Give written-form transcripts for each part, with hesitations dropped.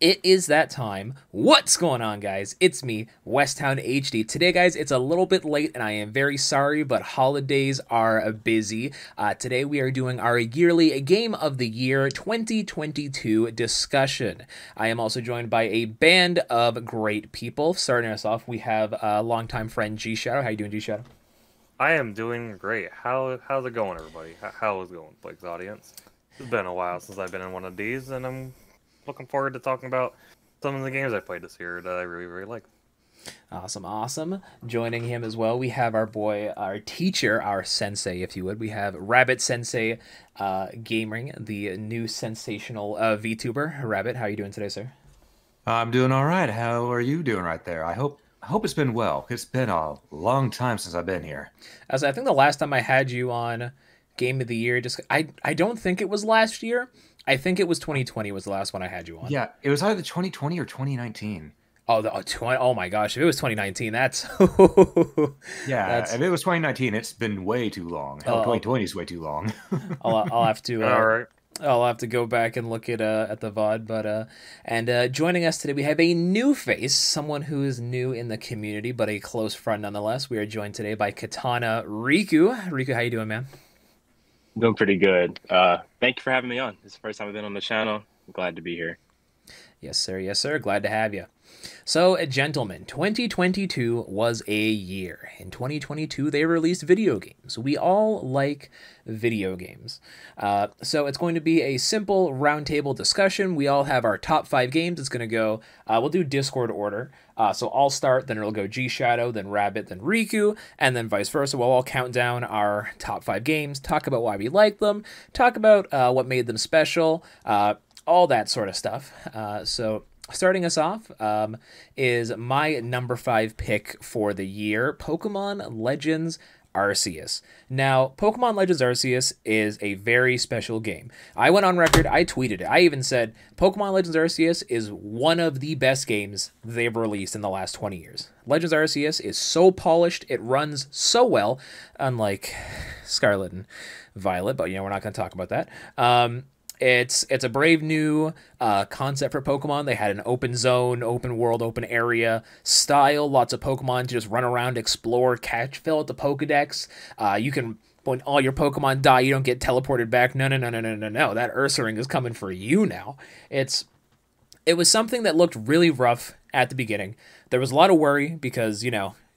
It is that time. What's going on, guys? It's me, Westtown HD. Today, guys, it's a little bit late, and I am very sorry, but holidays are busy. Today, we are doing our yearly Game of the Year 2022 discussion. I am also joined by a band of great people. Starting us off, we have a longtime friend, Gshadow. How you doing, Gshadow? I am doing great. How's it going, everybody? How is it going, Blake's audience? It's been a while since I've been in one of these, and I'm looking forward to talking about some of the games I played this year that I really like. Awesome, awesome. Joining him as well, we have our boy, our teacher, our sensei, if you would. We have Rabbit Sensei Gaming, the new sensational VTuber. Rabbit, how are you doing today, sir? I'm doing all right. How are you doing right there? I hope it's been well. It's been a long time since I've been here. As I think the last time I had you on Game of the Year, just I don't think it was last year. I think it was 2020 was the last one I had you on. Yeah, it was either 2020 or 2019. Oh my gosh, if it was 2019, that's Yeah, if it was 2019, it's been way too long. Hell, 2020 is way too long. I'll have to All right. I'll have to go back and look at the VOD, but joining us today we have a new face, someone who is new in the community, but a close friend nonetheless. We are joined today by KatanaRikku. Riku, how you doing, man? Doing pretty good. Thank you for having me on. It's the first time I've been on the channel. I'm glad to be here. Yes, sir. Yes, sir. Glad to have you. So, gentlemen, 2022 was a year. In 2022, they released video games. We all like video games. So it's going to be a simple roundtable discussion. We all have our top 5 games. It's going to go, we'll do Discord order. So I'll start, then it'll go Gshadow, then Rabbit, then Rikku, and then vice versa. We'll all count down our top 5 games, talk about why we like them, talk about what made them special, all that sort of stuff. So starting us off is my number 5 pick for the year, Pokemon Legends Arceus. Now, Pokemon Legends Arceus is a very special game. I went on record, I tweeted it. I even said, Pokemon Legends Arceus is one of the best games they've released in the last 20 years. Legends Arceus is so polished, it runs so well, unlike Scarlet and Violet, but we're not going to talk about that. It's a brave new concept for Pokemon. They had an open zone, open world, open area style. Lots of Pokemon to just run around, explore, catch, fill out the Pokedex. You can, when all your Pokemon die, you don't get teleported back. No. That Ursaring is coming for you now. It was something that looked really rough at the beginning. There was a lot of worry because,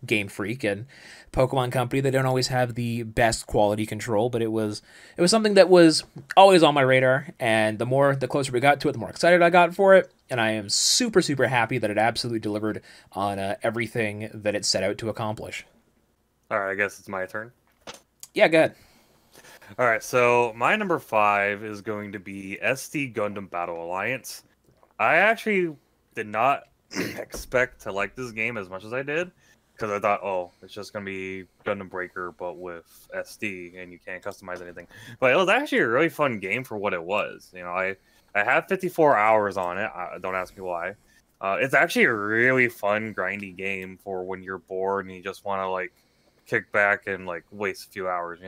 Game Freak and Pokemon Company, they don't always have the best quality control, but it was something that was always on my radar, and the closer we got to it, the more excited I got for it, and I am super, super happy that it absolutely delivered on everything that it set out to accomplish. All right, I guess it's my turn. Yeah, go ahead. All right, so my number 5 is going to be SD Gundam Battle Alliance. I actually did not expect to like this game as much as I did. Because I thought, oh, it's just going to be Gundam Breaker, but with SD, and you can't customize anything. But it was actually a really fun game for what it was. I had 54 hours on it. Don't ask me why. It's actually a really fun, grindy game for when you're bored and you just want to, kick back and, waste a few hours,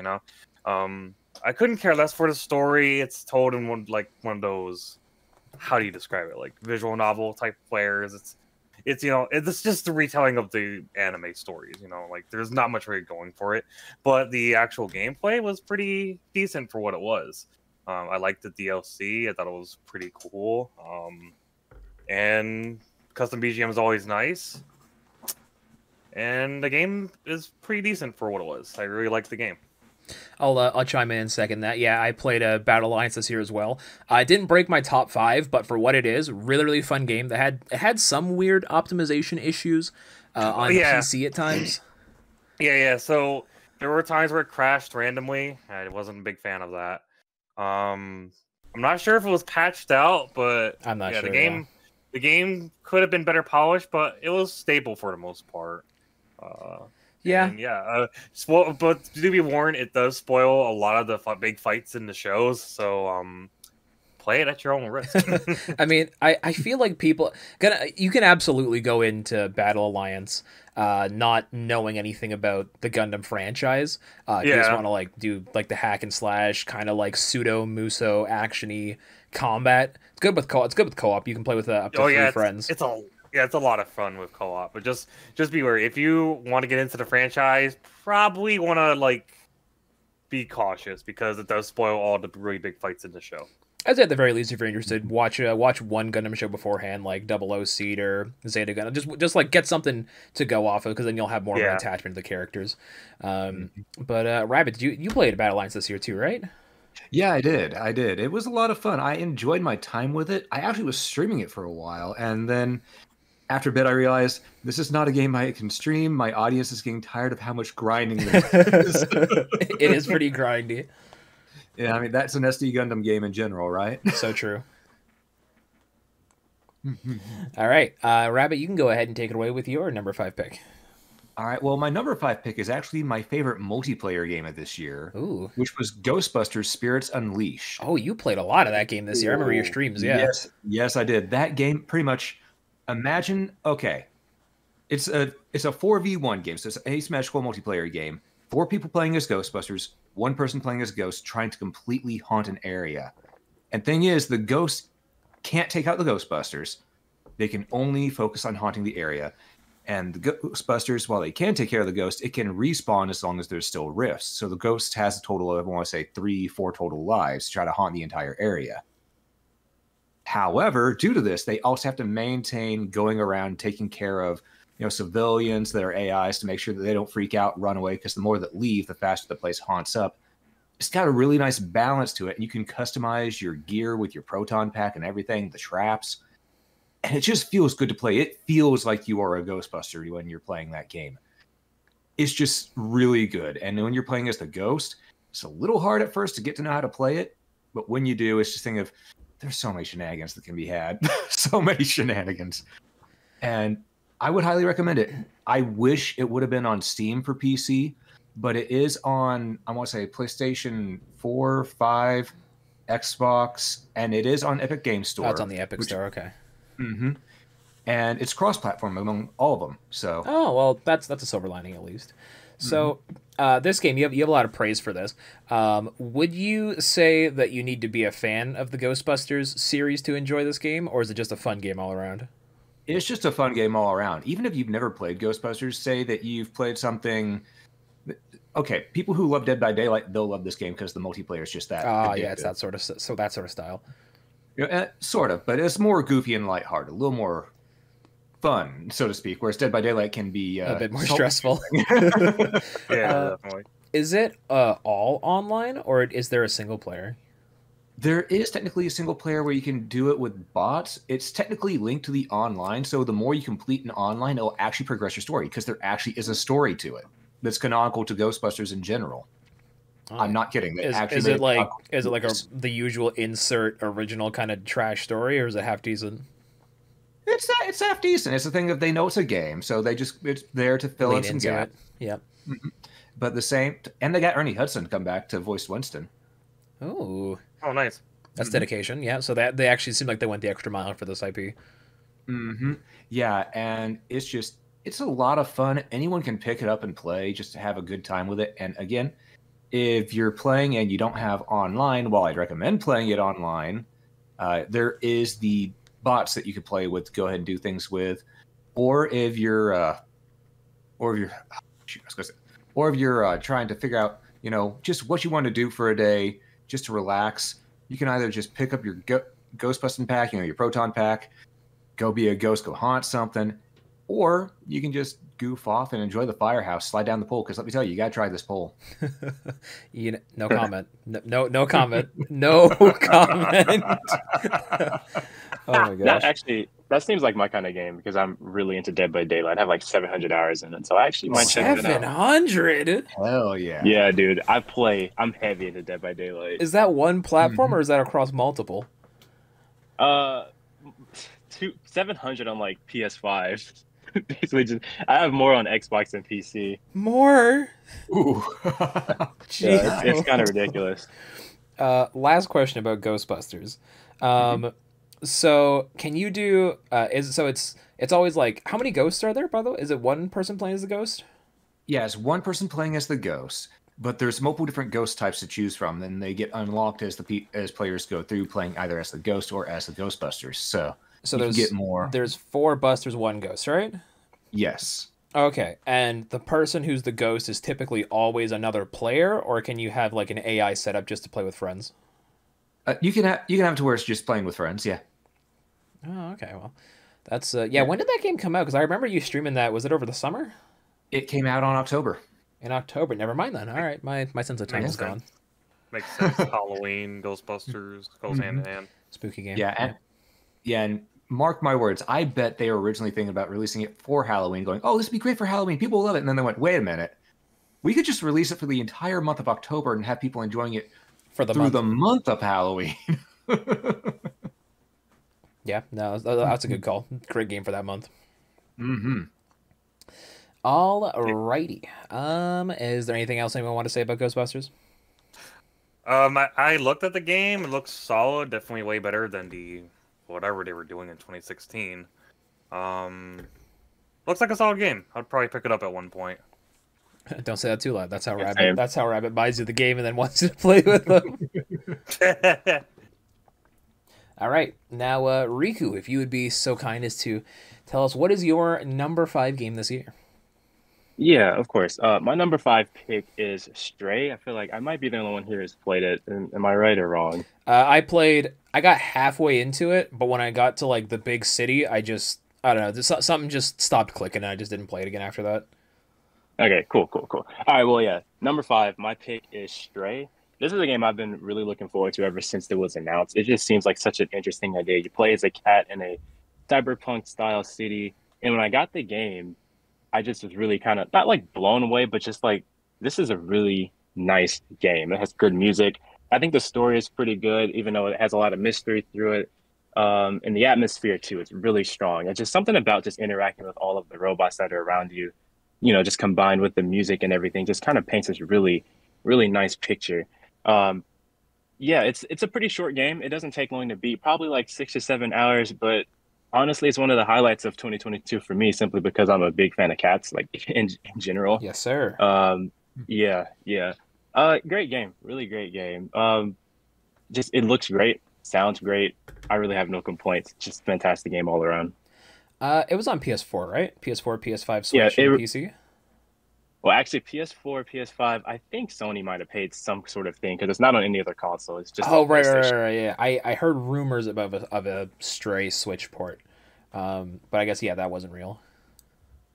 I couldn't care less for the story. It's told in one of those, how do you describe it? Visual novel type players. It's just the retelling of the anime stories, there's not much really going for it, but the actual gameplay was pretty decent for what it was. I liked the DLC. I thought it was pretty cool. And custom BGM is always nice. And the game is pretty decent for what it was. I really liked the game. I'll chime in and second that. Yeah, I played a Battle Alliance this year as well. I didn't break my top 5, but for what it is, really, really fun game. It had some weird optimization issues on PC at times. Yeah. So there were times where it crashed randomly. I wasn't a big fan of that. I'm not sure if it was patched out, but I'm not sure. The game could have been better polished, but it was stable for the most part. But to be warned, it does spoil a lot of the big fights in the shows. So play it at your own risk. I mean, I feel like you can absolutely go into Battle Alliance not knowing anything about the Gundam franchise. If you just want to like do like the hack and slash kind of like pseudo muso actiony combat. It's good with co-op. You can play with up to 3 friends. It's a lot of fun with co-op, but just be wary. If you want to get into the franchise, probably want to like be cautious because it does spoil all the really big fights in the show. I'd say at the very least, if you're interested, watch one Gundam show beforehand, like 00 Seed or Zeta Gundam. Just like get something to go off of, because then you'll have more of an attachment to the characters. But Rabbit, you played Battle Alliance this year too, right? Yeah, I did. It was a lot of fun. I enjoyed my time with it. I actually was streaming it for a while, and then after a bit, I realized this is not a game I can stream. My audience is getting tired of how much grinding there is. It is pretty grindy. Yeah, I mean, that's an SD Gundam game in general, right? So true. All right. Rabbit, you can go ahead and take it away with your number 5 pick. All right. Well, my number 5 pick is actually my favorite multiplayer game of this year, which was Ghostbusters Spirits Unleashed. Oh, you played a lot of that game this year. I remember your streams, yeah. Yes, I did. That game, pretty much, imagine, okay, it's a 4v1 game, so it's a asymmetrical multiplayer game. 4 people playing as Ghostbusters, 1 person playing as Ghost, trying to completely haunt an area. And thing is, the Ghost can't take out the Ghostbusters. They can only focus on haunting the area. And the Ghostbusters, while they can take care of the Ghost, it can respawn as long as there's still rifts. So the Ghost has a total of, I want to say, 3-4 total lives to try to haunt the entire area. However, due to this, they also have to maintain going around taking care of civilians that are AIs to make sure that they don't freak out, run away, because the more that leave, the faster the place haunts up. It's got a really nice balance to it. You can customize your gear with your proton pack and everything, the traps, and it just feels good to play. It feels like you are a Ghostbuster when you're playing that game. It's just really good. And when you're playing as the Ghost, it's a little hard at first to get to know how to play it, but when you do, it's just think of, there's so many shenanigans that can be had. So many shenanigans. And I would highly recommend it. I wish it would have been on Steam for PC, but it is on, I want to say, PlayStation 4, 5, Xbox, and it is on Epic Games Store. Oh, it's on the Epic Store, okay. Mm-hmm. And it's cross-platform among all of them. So. Oh, well, that's a silver lining at least. So this game, you have a lot of praise for this. Would you say that you need to be a fan of the Ghostbusters series to enjoy this game, or is it just a fun game all around? It's just a fun game all around. Even if you've never played Ghostbusters, say that you've played something. Okay, people who love Dead by Daylight, they'll love this game because the multiplayer is just that. Oh, yeah, it's that sort of style. Sort of, but it's more goofy and lighthearted, a little more fun, so to speak. Whereas Dead by Daylight can be a bit more stressful. Yeah, definitely. Is it all online, or is there a single player? There is technically a single player where you can do it with bots. It's technically linked to the online, so the more you complete an online, it'll actually progress your story, because there actually is a story to it that's canonical to Ghostbusters in general. Oh. I'm not kidding. Is it like the usual insert original kind of trash story, or is it half decent? It's half decent. It's the thing that they know it's a game, so it's there to fill in some gaps. Yep. Mm-hmm. But and they got Ernie Hudson come back to voice Winston. Oh, nice. That's dedication. Yeah, so that they actually seem like they went the extra mile for this IP. Mm-hmm. Yeah, and it's a lot of fun. Anyone can pick it up and play just to have a good time with it. And again, if you're playing and you don't have online, well, I'd recommend playing it online. There is the bots that you can play with, go ahead and do things with, or if you're trying to figure out, just what you want to do for a day, just to relax. You can either just pick up your Ghostbusting pack, your proton pack, go be a ghost, go haunt something, or you can just goof off and enjoy the firehouse, slide down the pole. Because let me tell you, you gotta try this pole. No comment. No comment. No comment. Oh my gosh. That seems like my kind of game, because I'm really into Dead by Daylight. I have like 700 hours in it, so I actually might check it out. 700? Hell yeah. Yeah, dude. I'm heavy into Dead by Daylight. Is that one platform, or is that across multiple? 700 on like PS5. Basically, I have more on Xbox than PC. More? Ooh. Yeah, it's kind of ridiculous. Last question about Ghostbusters. So can you do? It's always like, how many ghosts are there? By the way, is it one person playing as the ghost? Yeah, it's one person playing as the ghost, but there's multiple different ghost types to choose from. Then they get unlocked as as players go through, playing either as the ghost or as the Ghostbusters. So there's get more. There's 4 Busters, 1 ghost, right? Yes. Okay, and the person who's the ghost is typically always another player, or can you have like an AI set up just to play with friends? You can have it to where it's just playing with friends. Yeah. Oh, okay. Well, that's yeah. When did that game come out? Because I remember you streaming that. Was it over the summer? It came out on October. In October. Never mind then. All right, my sense of time is gone. Makes sense. Halloween, Ghostbusters goes hand in hand. Spooky game. Yeah, and mark my words, I bet they were originally thinking about releasing it for Halloween, going, "Oh, this would be great for Halloween. People will love it." And then they went, "Wait a minute, we could just release it for the entire month of October and have people enjoying it for the month of Halloween." Yeah, no, that's a good call. Great game for that month. Mm-hmm. All righty. Is there anything else anyone want to say about Ghostbusters? I looked at the game. It looks solid. Definitely way better than the whatever they were doing in 2016. Looks like a solid game. I'd probably pick it up at one point. Don't say that too loud. That's how Rabbit. That's how Rabbit buys you the game and then wants you to play with them. All right, now Rikku, if you would be so kind as to tell us what is your number 5 game this year. Yeah, of course. My number 5 pick is Stray. I feel like I might be the only one here who's played it. Am I right or wrong? I got halfway into it, but when I got to like the big city, I don't know, something just stopped clicking, and I just didn't play it again after that. Okay, cool. All right, well, yeah, number 5, my pick is Stray. This is a game I've been really looking forward to ever since it was announced. It just seems like such an interesting idea. You play as a cat in a cyberpunk-style city, and when I got the game, I just was really kind of, not like blown away, but just like, this is a really nice game. It has good music. I think the story is pretty good, even though it has a lot of mystery through it. And the atmosphere, too, is really strong. It's just something about just interacting with all of the robots that are around you, just combined with the music and everything, just kind of paints this really, really nice picture. Yeah, it's a pretty short game. It doesn't take long to beat, probably like 6 to 7 hours, but honestly, it's one of the highlights of 2022 for me, simply because I'm a big fan of cats, like in general. Yes, sir. Yeah. Great game, really great game. Just it looks great, sounds great. I really have no complaints. Just fantastic game all around. It was on PS4, right? PS4, PS5, Switch, and PC. Well, actually, PS4, PS5. I think Sony might have paid some sort of thing because it's not on any other console. It's just right. Yeah, I heard rumors of a Stray Switch port, but I guess that wasn't real.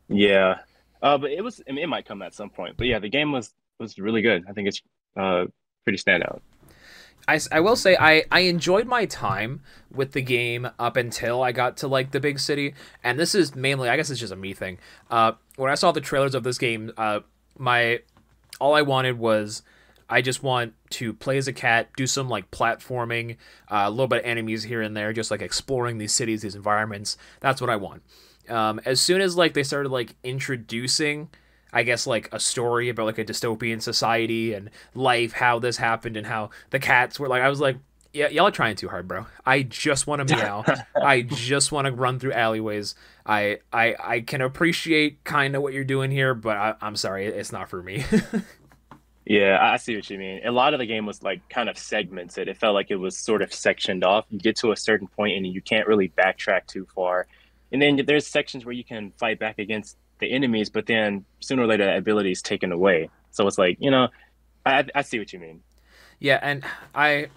Yeah, but it was. I mean, it might come at some point. But yeah, the game was really good. I think it's pretty standout. I will say I enjoyed my time with the game up until I got to like the big city, and this is mainly, I guess it's just a me thing. When I saw the trailers of this game, all I wanted was, I just want to play as a cat, do some like platforming, a little bit of enemies here and there, just like exploring these cities, these environments. That's what I want. As soon as like they started like introducing, I guess, like a story about like a dystopian society and life, how this happened and how the cats were like, I was like, yeah, y'all are trying too hard, bro. I just want to meow. I just want to run through alleyways. I can appreciate kind of what you're doing here, but I'm sorry, it's not for me. Yeah, I see what you mean. A lot of the game was like kind of segmented. It felt like it was sort of sectioned off. You get to a certain point and you can't really backtrack too far. And then there's sections where you can fight back against the enemies, but then sooner or later that ability is taken away. So it's like, I see what you mean. Yeah, and I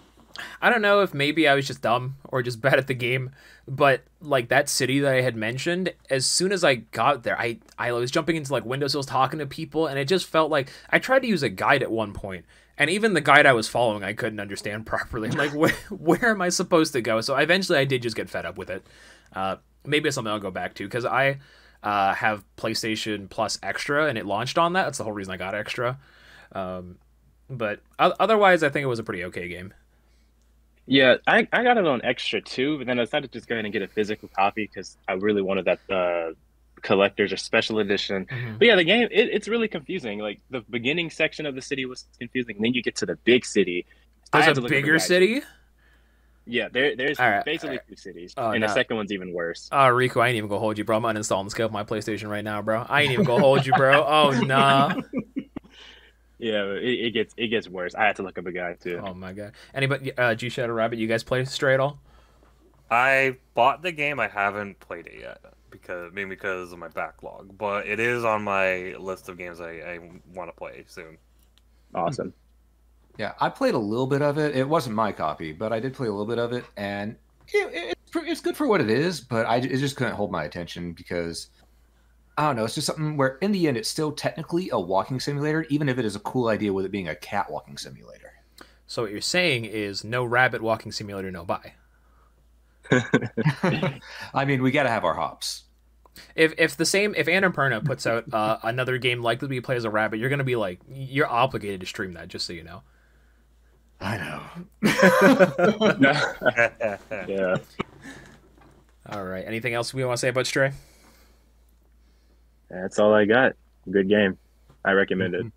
don't know if maybe I was just dumb or just bad at the game, but like that city that I had mentioned, as soon as I got there, I was jumping into like windowsills talking to people, and it just felt like I tried to use a guide at one point, and even the guide I was following I couldn't understand properly. I'm like, where am I supposed to go? So eventually I did just get fed up with it. Maybe it's something I'll go back to, because I have PlayStation Plus Extra, and it launched on that. That's the whole reason I got Extra. But otherwise, I think it was a pretty okay game. Yeah, I got it on Extra too, but then I decided to just go ahead and get a physical copy because I really wanted that collector's or special edition. Mm-hmm. But yeah, the game, it's really confusing. Like the beginning section of the city was confusing, and then you get to the big city. I There's had a to look up bigger guide. city? Yeah, there's All right, basically all right. 2 cities, Oh, and the no. second one's even worse. Rikku, I ain't even gonna hold you, bro. I'm uninstalling the scale of my PlayStation right now, bro. I ain't even gonna hold you, bro. Oh, nah. Yeah, it gets worse. I had to look up a guide too. Oh, my God. Anybody, Gshadow Rabbit, you guys play Stray at all? I bought the game. I haven't played it yet because of my backlog, but it is on my list of games I want to play soon. Awesome. Yeah, I played a little bit of it. It wasn't my copy, but I did play a little bit of it, and it's good for what it is. But it just couldn't hold my attention because I don't know. It's just something where, in the end, it's still technically a walking simulator, even if it is a cool idea with it being a cat walking simulator. So what you're saying is no rabbit walking simulator, no buy. I mean, we got to have our hops. If Annapurna puts out another game like this, we play as a rabbit, you're gonna be like, you're obligated to stream that, just so you know. I know. Yeah. All right. Anything else we want to say about Stray? That's all I got. Good game. I recommend it.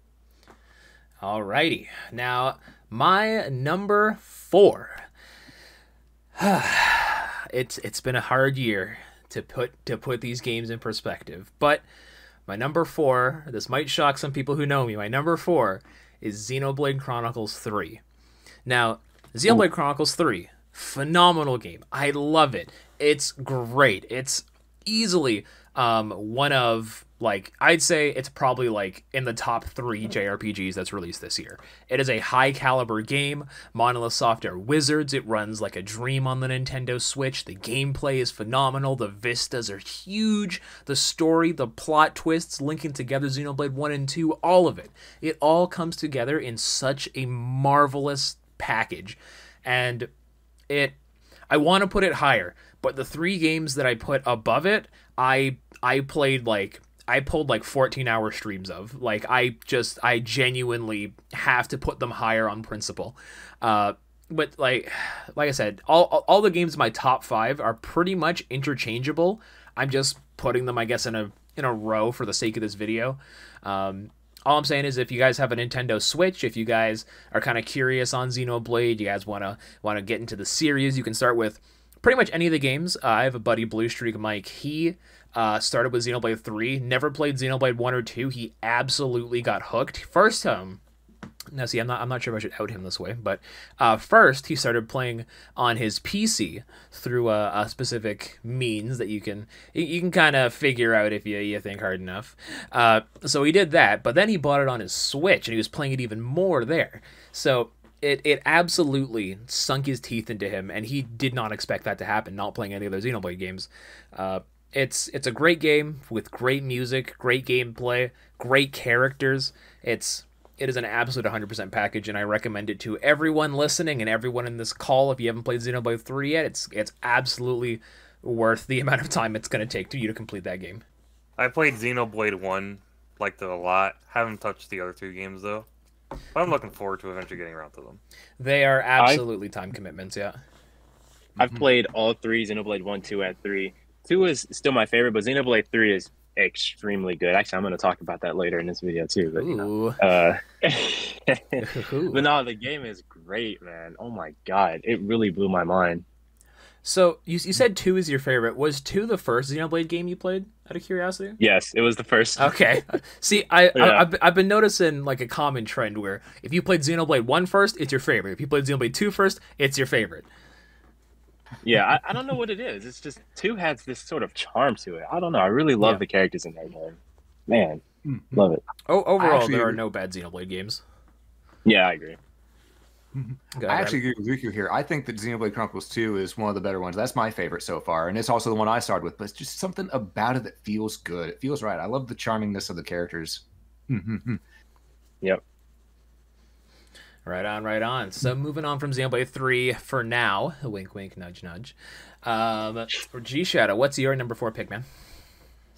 All righty. Now, my number 4. It's been a hard year to put these games in perspective, but my number 4, this might shock some people who know me, my number 4 is Xenoblade Chronicles 3. Now, Xenoblade Chronicles 3, phenomenal game. I love it. It's great. It's easily one of, like, I'd say it's probably like in the top 3 JRPGs that's released this year. It is a high caliber game. Monolith Soft are wizards. It runs like a dream on the Nintendo Switch. The gameplay is phenomenal. The vistas are huge. The story, the plot twists, linking together Xenoblade 1 and 2, all of it. It all comes together in such a marvelous package. And I want to put it higher, but the 3 games that I put above it, I pulled like 14-hour streams of. Like, I genuinely have to put them higher on principle. But like I said, all the games in my top 5 are pretty much interchangeable. I'm just putting them, I guess, in a row for the sake of this video. All I'm saying is, if you guys have a Nintendo Switch, if you guys are kind of curious on Xenoblade, you guys want to get into the series, you can start with pretty much any of the games. I have a buddy, Blue Streak Mike. He started with Xenoblade 3, never played Xenoblade 1 or 2. He absolutely got hooked. First, now see, I'm not sure if I should out him this way, but first he started playing on his PC through a specific means that you can kind of figure out if you think hard enough. So he did that, but then he bought it on his Switch and he was playing it even more there. So it absolutely sunk his teeth into him, and he did not expect that to happen, not playing any of those Xenoblade games. It's a great game with great music, great gameplay, great characters. It is an absolute 100% package, and I recommend it to everyone listening and everyone in this call. If you haven't played Xenoblade 3 yet, it's absolutely worth the amount of time it's going to take you to complete that game. I played Xenoblade 1, liked it a lot. Haven't touched the other 2 games, though. But I'm looking forward to eventually getting around to them. They are absolutely time commitments, yeah. I've played all 3, Xenoblade 1, 2, and 3. 2 is still my favorite, but Xenoblade 3 is extremely good. Actually, I'm going to talk about that later in this video too. But, Ooh. But no, the game is great, man. Oh my god, it really blew my mind. So you said 2 is your favorite. Was 2 the first Xenoblade game you played, out of curiosity? Yes, it was the first. Okay. See, I've been noticing like a common trend where if you played Xenoblade 1 first, it's your favorite. If you played Xenoblade 2 first, it's your favorite. Yeah, I don't know what it is. It's just 2 has this sort of charm to it. I don't know. I really love the characters in that game. Man, love it. Overall, there are no bad Xenoblade games. Yeah, I agree. I actually agree with Rikku here. I think that Xenoblade Chronicles 2 is one of the better ones. That's my favorite so far, and it's also the one I started with, but it's just something about it that feels good. It feels right. I love the charmingness of the characters. Yep. Right on. So moving on from Xenoblade 3 for now. Wink, wink, nudge, nudge. Gshadow, what's your number 4 pick, man?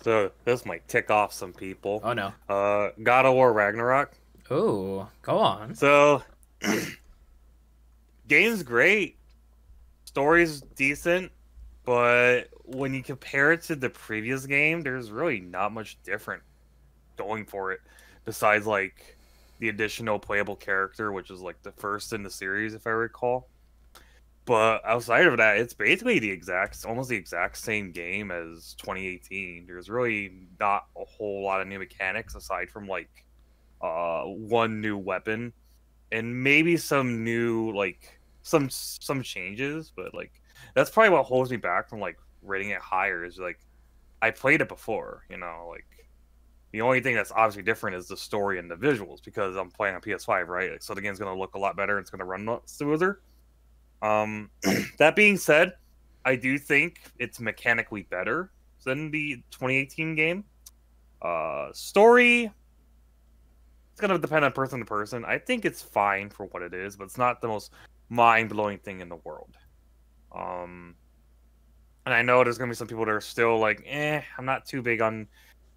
So this might tick off some people. Oh, no. God of War Ragnarok. Oh, go on. So, game's great. Story's decent. But when you compare it to the previous game, there's really not much different going for it. Besides, like, the additional playable character, which is like the first in the series, if I recall. But outside of that, it's basically almost the exact same game as 2018. There's really not a whole lot of new mechanics aside from like one new weapon and maybe some new like some changes. But like that's probably what holds me back from like rating it higher. Is like I played it before, you know, like the only thing that's obviously different is the story and the visuals because I'm playing on PS5, right? Like, so the game's gonna look a lot better. It's gonna run smoother. That being said, I do think it's mechanically better than the 2018 game. Story, it's gonna depend on person to person. I think it's fine for what it is, but it's not the most mind-blowing thing in the world. And I know there's gonna be some people that are still like, I'm not too big on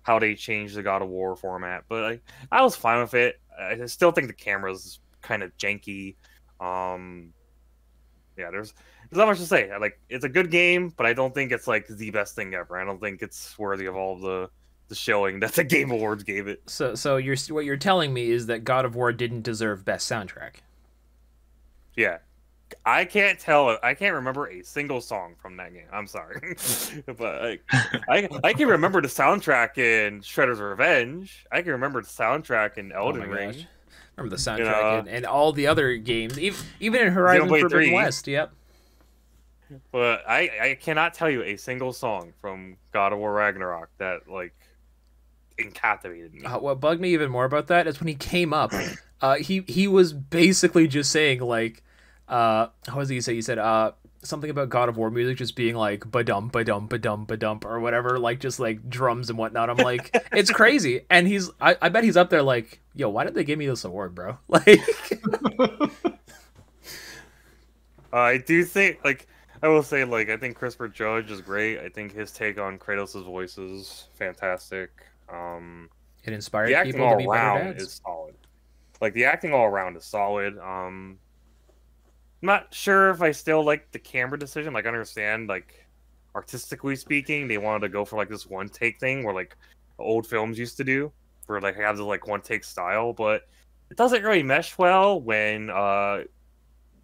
how they changed the God of War format, but I was fine with it. I still think the camera's kind of janky. Yeah, there's not much to say. Like, it's a good game, but I don't think it's like the best thing ever. I don't think it's worthy of all the showing that the Game Awards gave it. So what you're telling me is that God of War didn't deserve best soundtrack. Yeah. I can't remember a single song from that game. I'm sorry. But I can remember the soundtrack in Shredder's Revenge. I can remember the soundtrack in Elden Ring. Gosh. Remember the soundtrack and all the other games, even in Horizon Forbidden 3. West. Yep. But I cannot tell you a single song from God of War Ragnarok that like captivated me. What bugged me even more about that is when he came up, he was basically just saying like, how was he say? He said something about God of War music just being like ba-dum ba-dum ba-dum ba-dum or whatever, like just like drums and whatnot. I'm like, it's crazy. And I bet he's up there like, yo, why did they give me this award, bro? Like, I do think like I will say like I think Christopher Judge is great. I think his take on Kratos' voice is fantastic. It inspired the acting people all to be better around dads. is solid. Like the acting all around is solid. I'm not sure if I still like the camera decision. Like I understand like artistically speaking, they wanted to go for like this one take thing where like old films used to do, where like have the like one take style, but it doesn't really mesh well when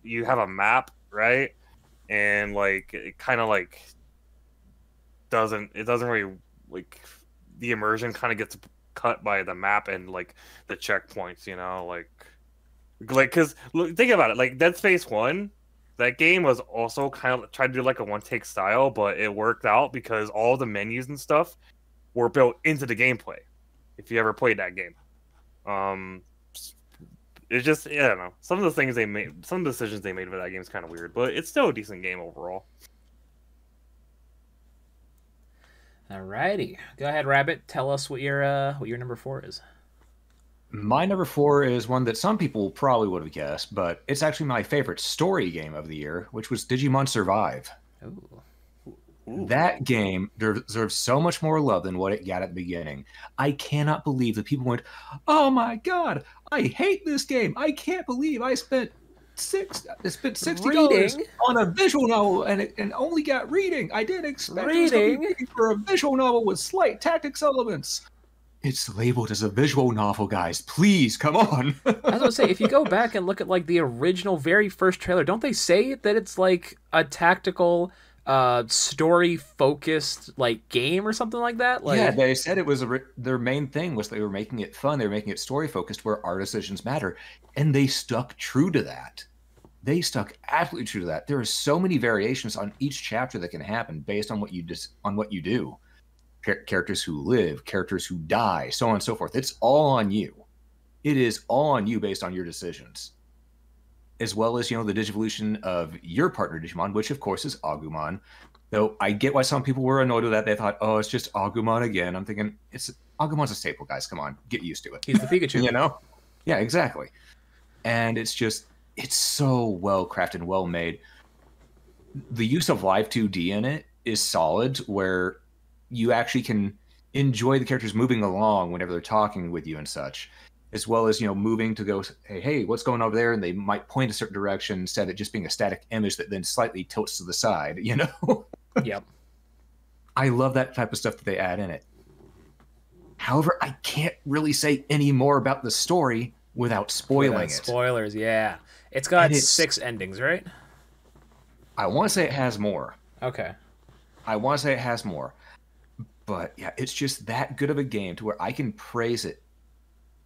you have a map, right? And like it kind of like doesn't really like the immersion kind of gets cut by the map and like the checkpoints, you know, like because think about it, like Dead Space 1, that game was also kind of tried to do like a one take style, but it worked out because all the menus and stuff were built into the gameplay. If you ever played that game, it's just, I don't know, some of the things they made, some of the decisions they made with that game is kind of weird, but it's still a decent game overall. Alrighty, go ahead, Rabbit. Tell us what your number 4 is. My number 4 is one that some people probably would have guessed, but it's actually my favorite story game of the year, which was Digimon Survive. Ooh. That game deserves so much more love than what it got at the beginning. I cannot believe that people went, "Oh my god, I hate this game. I can't believe I spent $60 on a visual novel and only got reading. I didn't expect reading for a visual novel with slight tactics elements." It's labeled as a visual novel, guys. Please, come on. I was gonna say, if you go back and look at like the original, very first trailer, don't they say that it's like a tactical, story-focused like game or something like that? Like, yeah, they said it was their main thing was they were making it fun. They were making it story-focused, where our decisions matter, and they stuck true to that. They stuck absolutely true to that. There are so many variations on each chapter that can happen based on what you do. Characters who live, characters who die, so on and so forth. It's all on you. It is all on you based on your decisions. As well as, the digivolution of your partner Digimon, which of course is Agumon. Though I get why some people were annoyed with that. They thought, oh, it's just Agumon again. I'm thinking, Agumon's a staple, guys. Come on, get used to it. He's the Pikachu. Yeah, exactly. And it's so well crafted and well made. The use of Live 2D in it is solid, where you actually can enjoy the characters moving along whenever they're talking with you and such, as well as, moving to go, hey, what's going over there? And they might point a certain direction instead of just being a static image that then slightly tilts to the side, Yep. I love that type of stuff that they add in it. However, I can't really say any more about the story without spoiling it. Spoilers, yeah. It's got And it's- 6 endings, right? I want to say it has more. Okay. I want to say it has more. But yeah, it's just that good of a game to where I can praise it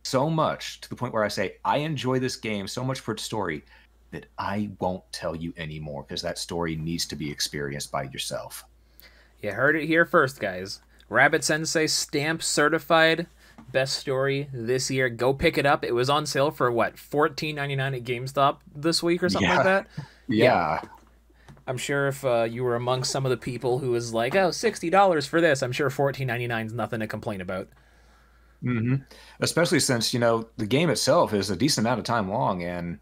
so much to the point where I say, I enjoy this game so much for its story that I won't tell you anymore because that story needs to be experienced by yourself. You heard it here first, guys. Rabbit Sensei stamp certified best story this year. Go pick it up. It was on sale for what, $14.99 at GameStop this week or something like that? Yeah. I'm sure if you were amongst some of the people who was like, oh, $60 for this, I'm sure $14.99 is nothing to complain about. Mm-hmm. Especially since, the game itself is a decent amount of time long, and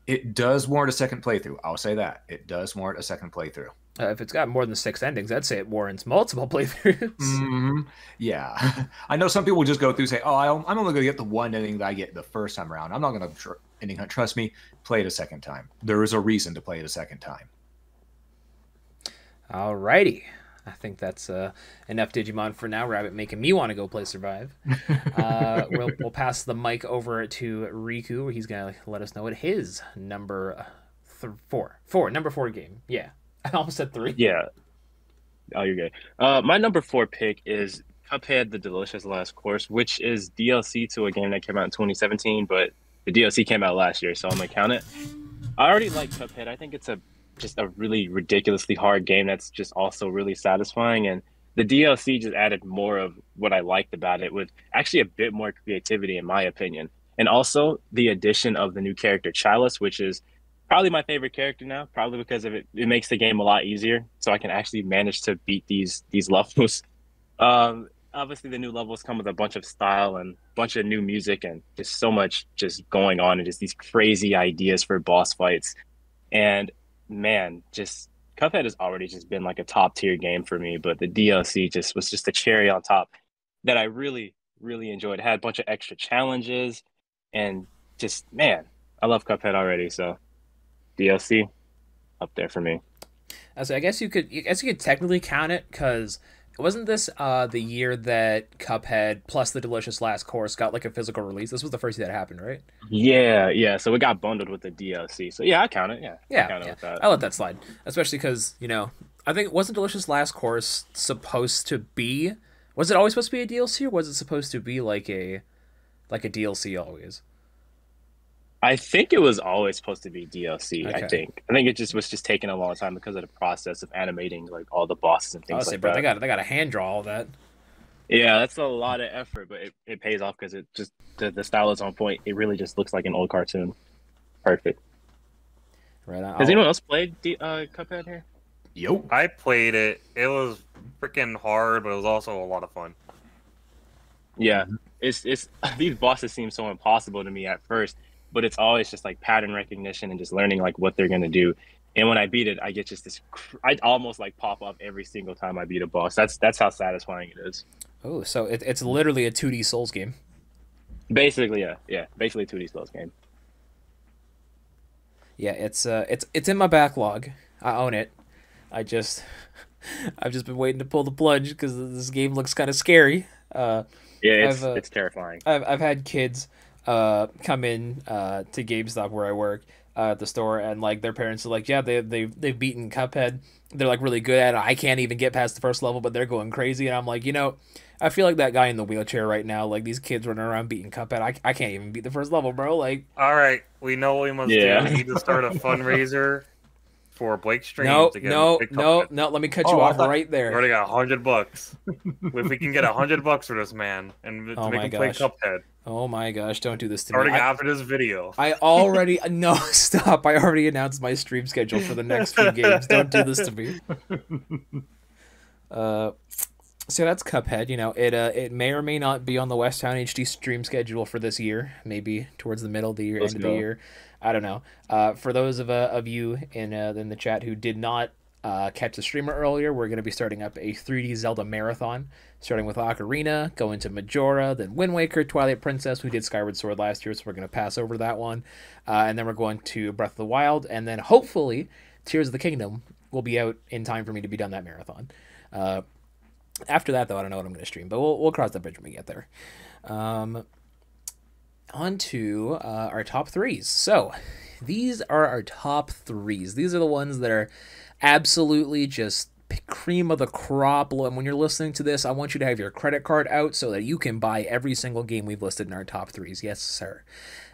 it does warrant a second playthrough. I'll say that. It does warrant a second playthrough. If it's got more than 6 endings, I'd say it warrants multiple playthroughs. Mm-hmm. Yeah. I know some people just go through and say, oh, I'm only going to get the one ending that I get the first time around. I'm not going to ending hunt. Trust me, play it a second time. There is a reason to play it a second time. Alrighty. I think that's enough Digimon for now. Rabbit making me want to go play Survive. We'll pass the mic over to Rikku, where he's going to let us know what his number 4 game. Yeah. I almost said 3. Yeah. Oh, you're good. My number 4 pick is Cuphead: The Delicious Last Course, which is DLC to a game that came out in 2017, but the DLC came out last year, so I'm going to count it. I already like Cuphead. I think it's just a really ridiculously hard game that's just also really satisfying, and the DLC just added more of what I liked about it, with actually a bit more creativity in my opinion, and also the addition of the new character Chalice, which is probably my favorite character now, probably because of it makes the game a lot easier, so I can actually manage to beat these levels. Obviously the new levels come with a bunch of style and a bunch of new music and just so much just going on, and just these crazy ideas for boss fights. And man, just Cuphead has already just been like a top tier game for me, but the DLC was just a cherry on top that I really, really enjoyed. It had a bunch of extra challenges, and just, man, I love Cuphead already. So DLC up there for me. So I guess you could technically count it, because wasn't this the year that Cuphead plus The Delicious Last Course got like a physical release? This was the first year that happened, right? Yeah. So it got bundled with the DLC. So yeah, I count it. Yeah. I count it with that. I let that slide, especially because I think wasn't Delicious Last Course supposed to be? Was it always supposed to be a DLC, or was it supposed to be like a DLC always? I think it was always supposed to be DLC. Okay. I think it was just taking a long time because of the process of animating like all the bosses and things like bro, that. They got to hand draw all that. Yeah, that's a lot of effort, but it pays off because it just the style is on point. It really just looks like an old cartoon. Perfect. Right on. Has anyone else played Cuphead here? Yo. I played it. It was freaking hard, but it was also a lot of fun. Yeah, it's these bosses seem so impossible to me at first, but it's always just like pattern recognition and just learning like what they're gonna do. And when I beat it, I get just this. I almost like pop up every single time I beat a boss. That's how satisfying it is. Oh, so it's literally a 2D Souls game. Basically, yeah. Basically, a 2D Souls game. Yeah, it's in my backlog. I own it. I've just been waiting to pull the plunge because this game looks kind of scary. It's terrifying. I've had kids come in to GameStop where I work at the store, and like their parents are like, yeah, they've beaten Cuphead. They're like really good at it. I can't even get past the first level, but they're going crazy. And I'm like, I feel like that guy in the wheelchair right now. Like these kids running around beating Cuphead. I can't even beat the first level, bro. Like, all right, we know what we must do. We need to start a fundraiser for Blake Stream to get no. Let me cut you off right there. We already got $100. If we can get $100 for this man and to make him play Cuphead. Oh my gosh! Don't do this to Starting me. after this video. I already stop. I already announced my stream schedule for the next few games. Don't do this to me. So that's Cuphead. It may or may not be on the West Town HD stream schedule for this year. Maybe towards the middle of the year, end of the year. I don't know. For those of you in the chat who did not catch the streamer earlier, we're going to be starting up a 3D Zelda marathon, starting with Ocarina, going to Majora, then Wind Waker, Twilight Princess. We did Skyward Sword last year, so we're going to pass over that one. And then we're going to Breath of the Wild, and then hopefully Tears of the Kingdom will be out in time for me to be done that marathon. After that, though, I don't know what I'm going to stream, but we'll cross that bridge when we get there. on to our top threes. So these are our top threes. These are the ones that are absolutely just cream of the crop. And when you're listening to this, I want you to have your credit card out so that you can buy every single game we've listed in our top threes. Yes, sir.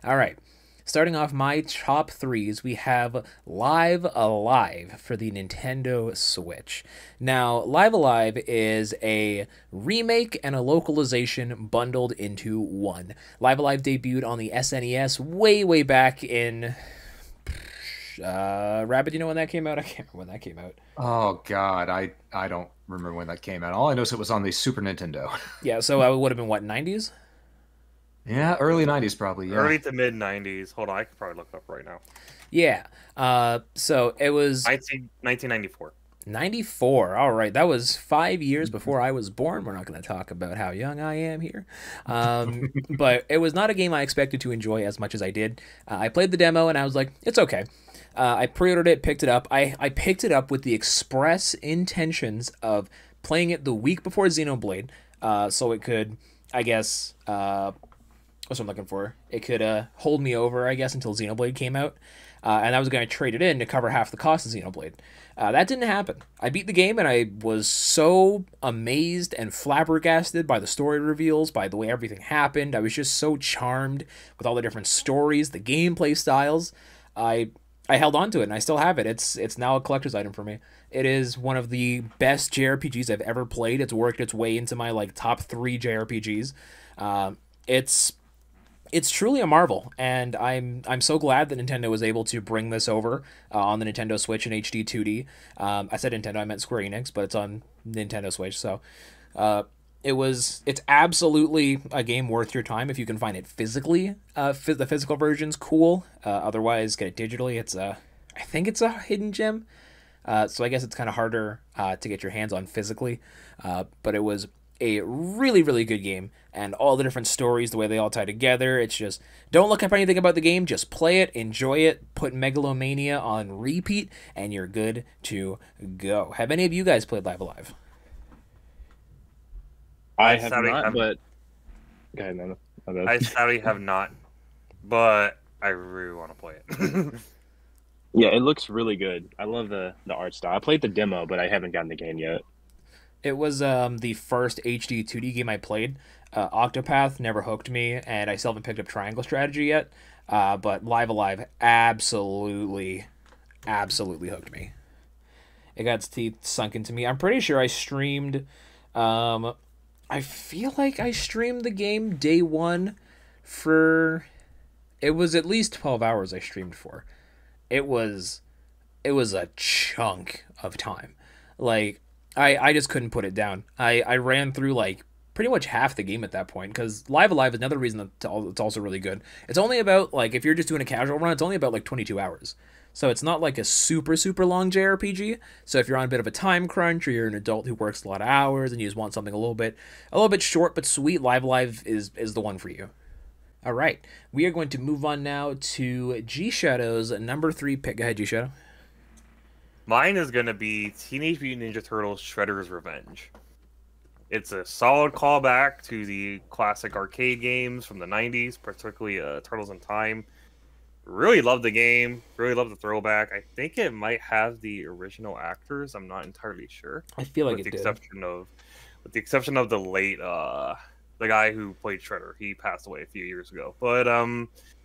All right. Starting off my top threes, we have Live Alive for the Nintendo Switch. Now, Live Alive is a remake and a localization bundled into one. Live Alive debuted on the SNES way back in... Rabbit, you know when that came out? I can't remember when that came out. Oh, God. I don't remember when that came out. All I know is it was on the Super Nintendo. Yeah, so it would have been, what, 90s? Yeah, early 90s probably, yeah. Early to mid 90s. Hold on, I could probably look it up right now. Yeah. So it was... 1994. 94. All right. That was 5 years before I was born. We're not going to talk about how young I am here. But it was not a game I expected to enjoy as much as I did. I played the demo and I was like, it's okay. I pre-ordered it, picked it up. I picked it up with the express intentions of playing it the week before Xenoblade, so it could, I guess, what's what I'm looking for? It could hold me over, I guess, until Xenoblade came out. And I was going to trade it in to cover half the cost of Xenoblade. That didn't happen. I beat the game, and I was so amazed and flabbergasted by the story reveals, by the way everything happened. I was just so charmed with all the different stories, the gameplay styles. I held on to it, and I still have it. It's now a collector's item for me. It is one of the best JRPGs I've ever played. It's worked its way into my top 3 JRPGs. It's truly a marvel, and I'm so glad that Nintendo was able to bring this over on the Nintendo Switch in HD 2D. I said Nintendo, I meant Square Enix, but it's on Nintendo Switch, so it's absolutely a game worth your time if you can find it physically. The physical version's cool. Otherwise, get it digitally. I think it's a hidden gem, so I guess it's kind of harder to get your hands on physically. But it was a really good game, and all the different stories, the way they all tie together, it's just, don't look up anything about the game, just play it, enjoy it, put Megalomania on repeat, and you're good to go. Have any of you guys played Live Alive? I have not, but go ahead, man. I sadly have not, but I really want to play it. Yeah, it looks really good. I love the art style. I played the demo, but I haven't gotten the game yet. It was the first HD 2D game I played. Octopath never hooked me, and I still haven't picked up Triangle Strategy yet. But Live Alive absolutely hooked me. It got its teeth sunk into me. I'm pretty sure I streamed... I feel like I streamed the game day one for... It was at least 12 hours I streamed for. It was a chunk of time. I just couldn't put it down. I ran through pretty much half the game at that point, because Live Alive is another reason that it's also really good. It's only about, if you're just doing a casual run, it's only about 22 hours. So it's not a super long JRPG. So if you're on a bit of a time crunch, or you're an adult who works a lot of hours and you just want something a little bit short but sweet, Live Alive is the one for you. All right, we are going to move on now to Gshadow's number 3 pick. Go ahead, Gshadow. Mine is going to be Teenage Mutant Ninja Turtles Shredder's Revenge. It's a solid callback to the classic arcade games from the 90s, particularly Turtles in Time. Really love the game. Really love the throwback. I think it might have the original actors. I'm not entirely sure. I feel like with it the did. With the exception of the late, the guy who played Shredder. He passed away a few years ago. But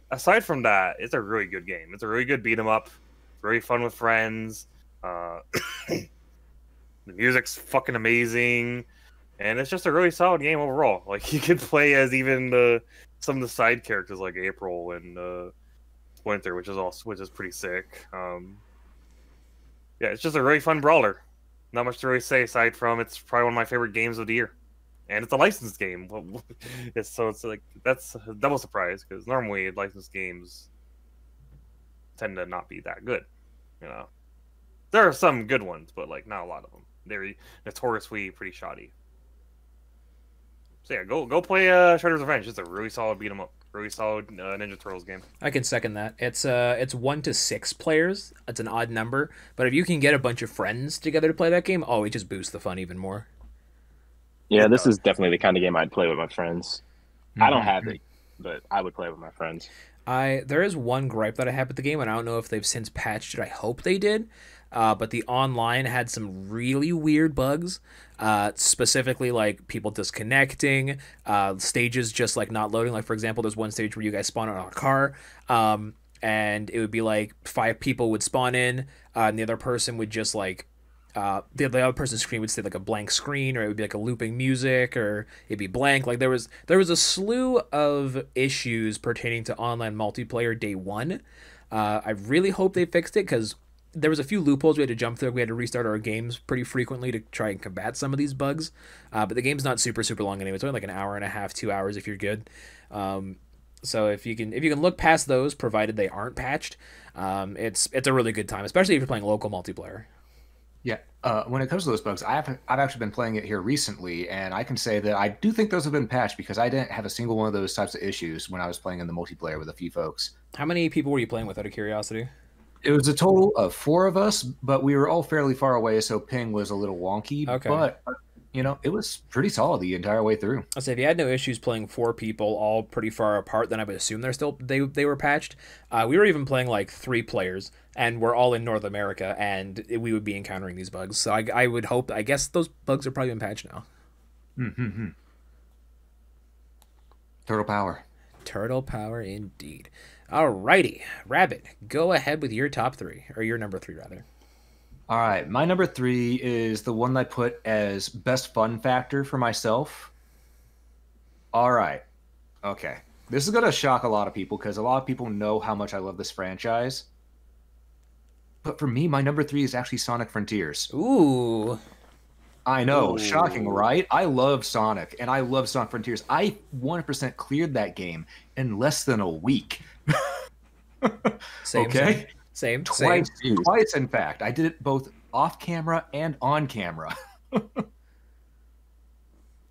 aside from that, it's a really good game. It's a really good beat 'em up. Really fun with friends. The music's fucking amazing, and it's just a really solid game overall. You could play as even some of the side characters like April and Splinter, which is pretty sick. Yeah, it's just a really fun brawler. Not much to really say aside from it's probably one of my favorite games of the year, and it's a licensed game. That's a double surprise, because normally licensed games tend to not be that good. There are some good ones, but not a lot of them. They're notoriously pretty shoddy. So yeah, go play Shredder's Revenge. It's a really solid beat 'em up, really solid Ninja Turtles game. I can second that. It's 1 to 6 players. It's an odd number, but if you can get a bunch of friends together to play that game, it just boosts the fun even more. Yeah, this is definitely the kind of game I'd play with my friends. I don't have it but I would play with my friends. There is one gripe that I have with the game, and I don't know if they've since patched it. I hope they did. But the online had some really weird bugs, specifically like people disconnecting, stages just like not loading. Like, for example, there's one stage where you guys spawn on a car, and it would be like 5 people would spawn in, and the other person would just like the other person's screen would stay like a blank screen, or it would be like a looping music, or it'd be blank. Like there was a slew of issues pertaining to online multiplayer day one. I really hope they fixed it, because there was a few loopholes we had to jump through. We had to restart our games pretty frequently to try and combat some of these bugs. But the game's not super long anyway. It's only like an hour and a half, 2 hours if you're good. So if you can look past those, provided they aren't patched, it's a really good time, especially if you're playing local multiplayer. Yeah, when it comes to those bugs, I've actually been playing it here recently, and I can say that I do think those have been patched, because I didn't have a single one of those types of issues when I was playing in the multiplayer with a few folks. How many people were you playing with, out of curiosity? It was a total of 4 of us, but we were all fairly far away, so ping was a little wonky. Okay. But, it was pretty solid the entire way through. I'll say if you had no issues playing 4 people all pretty far apart, then I would assume they were patched. We were even playing like 3 players, and we're all in North America, and we would be encountering these bugs. So I would hope, I guess those bugs are probably been patched now. Mm-hmm. Turtle power. Turtle power indeed. Alrighty, Rabbit, go ahead with your top 3, or your number 3 rather. All right, my number 3 is the one that I put as best fun factor for myself. All right, okay. This is going to shock a lot of people, because a lot of people know how much I love this franchise. But for me, my number 3 is actually Sonic Frontiers. Ooh. I know, Ooh. Shocking, right? I love Sonic, and I love Sonic Frontiers. I 100% cleared that game in less than a week. Same, okay? Same. Twice, in fact. I did it both off camera and on camera.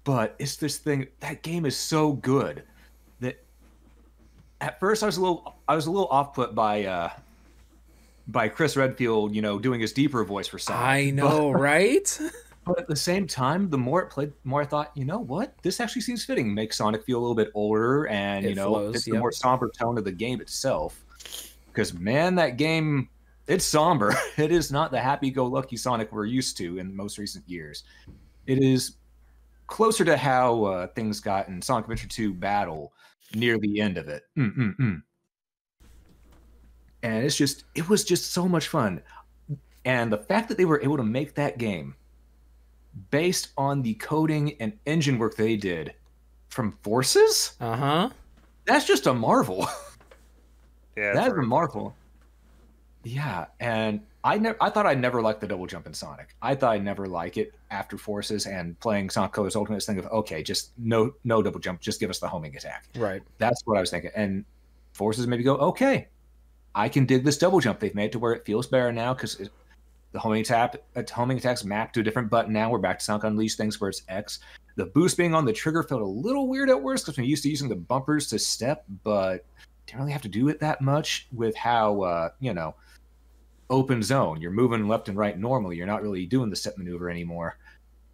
But it's this thing, that game is so good that at first I was a little off-put by Chris Redfield, doing his deeper voice for Sonic. I know, right? But at the same time, the more it played, the more I thought, you know what? This actually seems fitting. Makes Sonic feel a little bit older, and it's the more somber tone of the game itself. Because man, that game, it's somber. It is not the happy-go-lucky Sonic we're used to in most recent years. It is closer to how things got in Sonic Adventure 2 Battle near the end of it. And it was just so much fun. And the fact that they were able to make that game based on the coding and engine work they did from Forces, that's just a marvel. Yeah, that is a marvel. Yeah, and I thought I'd never like the double jump in Sonic. I thought I'd never like it after Forces, and playing Sonic Colors Ultimate thing of, okay, just no double jump, just give us the homing attack. Right. That's what I was thinking. And Forces made me go, okay, I can dig this double jump. They've made it to where it feels better now, because the homing attacks map to a different button now. We're back to Sonic Unleashed things where it's X. The boost being on the trigger felt a little weird at worst, because we're used to using the bumpers to step, but didn't really have to do it that much with how, open zone. You're moving left and right normally. You're not really doing the step maneuver anymore.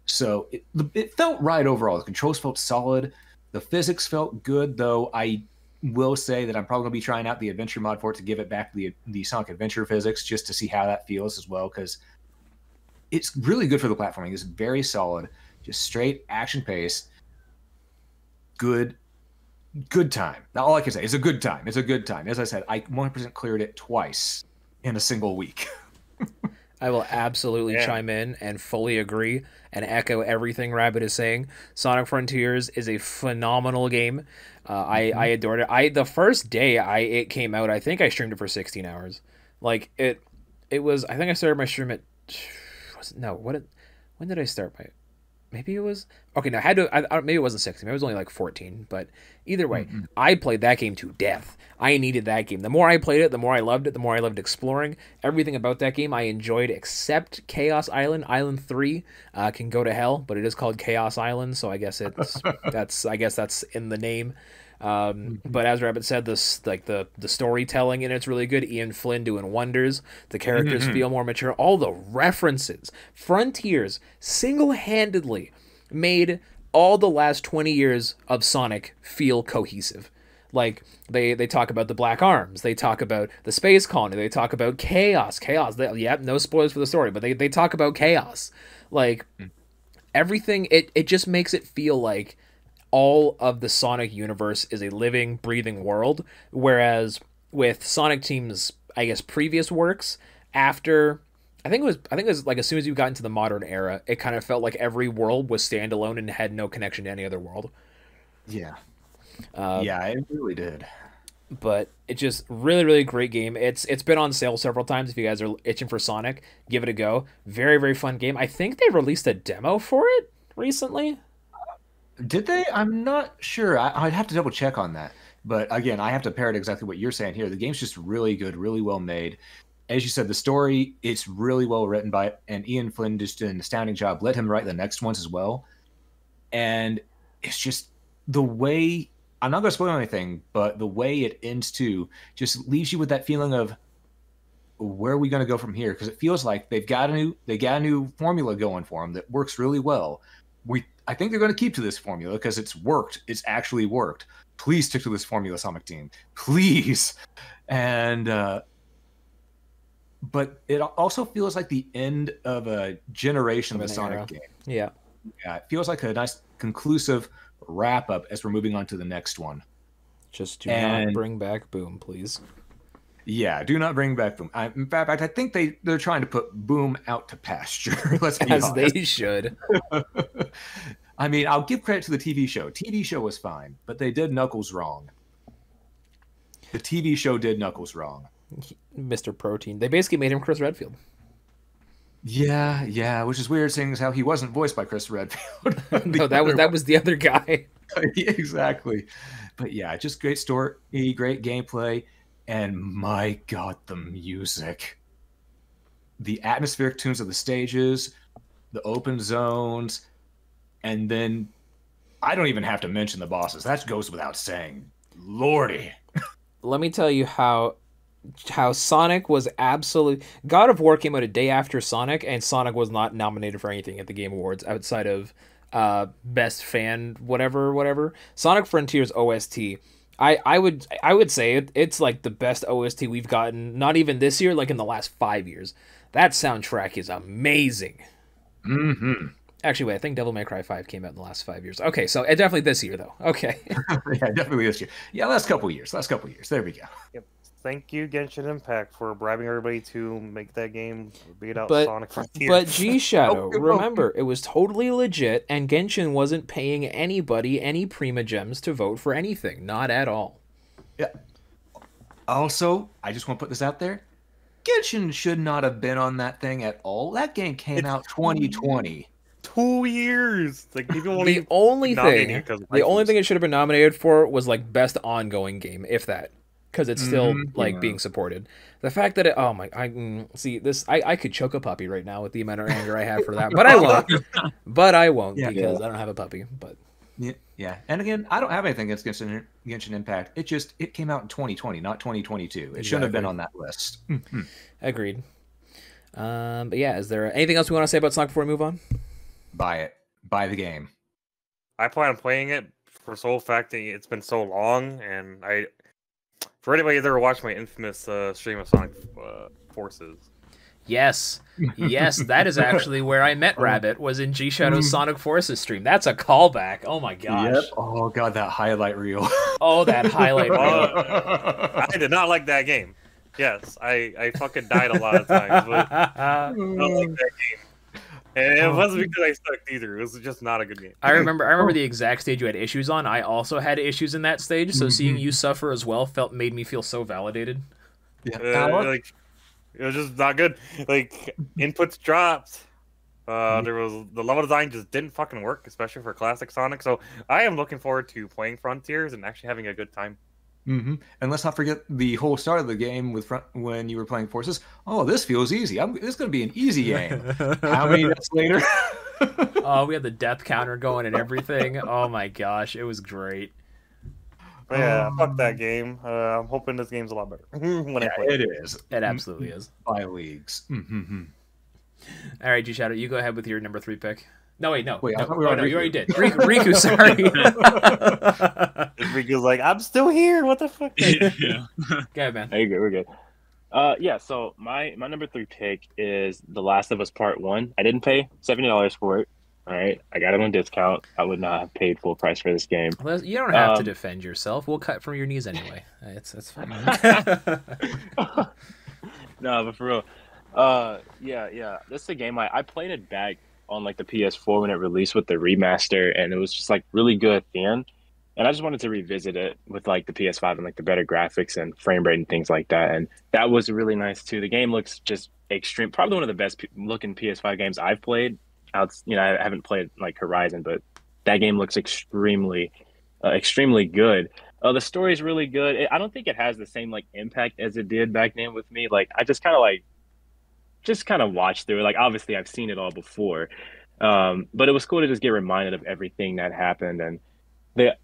So it felt right overall. The controls felt solid. The physics felt good, though I will say that I'm probably going to be trying out the adventure mod for it to give it back the Sonic Adventure physics, just to see how that feels as well, because it's really good for the platforming. It's very solid, just straight action pace. Good time. Now, all I can say is a good time. It's a good time. As I said, I 100% cleared it twice in a single week. I will absolutely chime in and fully agree and echo everything Rabbit is saying. Sonic Frontiers is a phenomenal game. I adored it. The first day it came out, I think I streamed it for 16 hours. Like it was. I think I started my stream at. When did I start my? Maybe it was okay. No, maybe it wasn't 16. Maybe it was only like 14. But either way, I played that game to death. I needed that game. The more I played it, the more I loved it. The more I loved exploring. Everything about that game I enjoyed, except Chaos Island. Island 3 can go to hell, but it is called Chaos Island, so I guess that's in the name. But as Rabbit said, the storytelling in it's really good. Ian Flynn doing wonders. The characters feel more mature. All the references. Frontiers single-handedly made all the last 20 years of Sonic feel cohesive. Like they talk about the Black Arms, they talk about the space colony, they talk about chaos. No spoilers for the story, but they talk about chaos. Like everything, it just makes it feel like all of the Sonic universe is a living, breathing world. Whereas with Sonic Team's, I guess, previous works, after I think it was like as soon as you got into the modern era, it kind of felt like every world was standalone and had no connection to any other world. Yeah. Yeah, it really did. But it's just really, really great game. It's been on sale several times. If you guys are itching for Sonic, give it a go. Very, very fun game. I think they released a demo for it recently. Did they? I'm not sure. I'd have to double check on that. But again, I have to parrot exactly what you're saying here. The game's just really good, really well made. As you said, the story, it's really well written by, and Ian Flynn just did an astounding job. Let him write the next ones as well. And it's just the way, I'm not going to spoil anything, but the way it ends too just leaves you with that feeling of, where are we going to go from here? Because it feels like they got a new formula going for them that works really well. I think they're going to keep to this formula because it's worked. It's actually worked. Please stick to this formula, Sonic Team. Please. And but it also feels like the end of a generation of the Sonic game. Yeah. Yeah, it feels like a nice conclusive wrap up as we're moving on to the next one. Just do not bring back Boom, please. Yeah, do not bring back Boom. In fact, I think they're trying to put Boom out to pasture. Let's be honest. As they should. I mean, I'll give credit to the TV show. TV show was fine, but they did Knuckles wrong. The TV show did Knuckles wrong. Mr. Protein. They basically made him Chris Redfield. Yeah, which is weird, seeing as how he wasn't voiced by Chris Redfield. No, that was the other guy. Exactly. But yeah, just great story, great gameplay, and my God, the music. The atmospheric tunes of the stages, the open zones, and then I don't even have to mention the bosses. That goes without saying. Lordy. Let me tell you how Sonic was absolutely... God of War came out a day after Sonic, and Sonic was not nominated for anything at the Game Awards outside of Best Fan whatever. Sonic Frontiers OST. I would say it's like the best OST we've gotten, not even this year, like in the last 5 years. That soundtrack is amazing. Mm-hmm. Actually, wait, I think Devil May Cry 5 came out in the last 5 years. Okay, so definitely this year, though. Okay. Yeah, definitely this year. Yeah, last couple years. There we go. Yep. Thank you, Genshin Impact, for bribing everybody to make that game beat out Sonic Frontiers. But Gshadow, remember, it was totally legit, and Genshin wasn't paying anybody any Prima Gems to vote for anything. Not at all. Yeah. Also, I just want to put this out there. Genshin should not have been on that thing at all. That game came out 2020. 2 years. Like people want the only thing it should have been nominated for was like best ongoing game, if that, because it's still being supported. The fact that I could choke a puppy right now with the amount of anger I have for that, but I won't because I don't have a puppy. But yeah, and again, I don't have anything against Genshin Impact. It came out in 2020, not 2022. It shouldn't have been on that list. Agreed. But yeah, is there anything else we want to say about Sonic before we move on? Buy it. Buy the game. I plan on playing it for sole fact that it's been so long, and for anybody that ever watched my infamous stream of Sonic Forces. Yes, that is actually where I met Rabbit, was in Gshadow Sonic Forces stream. That's a callback. Oh my gosh. Yep. Oh god, that highlight reel. Oh, that highlight reel. I did not like that game. Yes, I fucking died a lot of times, but I don't like that game. And it wasn't because I sucked either. It was just not a good game. I remember the exact stage you had issues on. I also had issues in that stage, so seeing you suffer as well made me feel so validated. Yeah, it was just not good. Like inputs dropped. There was the level design just didn't fucking work, especially for classic Sonic. So I am looking forward to playing Frontiers and actually having a good time. And let's not forget the whole start of the game when you were playing Forces. Oh, this feels easy. This is going to be an easy game. How many minutes later? Oh, we had the death counter going and everything. Oh my gosh, it was great. But yeah, fuck that game. I'm hoping this game's a lot better when I play it. It is. It absolutely is. By leagues. All right, Gshadow, you go ahead with your number 3 pick. No, wait, no. Wait, I no, thought we were on no, you Rikku. already did. Rikku, sorry. Riku's like, I'm still here. What the fuck? Yeah. Go ahead, man. There you go. We're good. Yeah. So my number 3 pick is The Last of Us Part 1. I didn't pay $70 for it. All right, I got it on discount. I would not have paid full price for this game. Well, you don't have to defend yourself. We'll cut from your knees anyway. That's fine. No, but for real. Yeah. This is a game I played it back on like the PS4 when it released with the remaster, and it was just like really good at the end. And I just wanted to revisit it with like the PS5 and like the better graphics and frame rate and things like that. And that was really nice too. The game looks just extreme. Probably one of the best looking PS5 games I've played. I haven't played like Horizon, but that game looks extremely good. The story is really good. I don't think it has the same like impact as it did back then with me. Like I just kind of watched through it. Like obviously I've seen it all before, but it was cool to just get reminded of everything that happened. And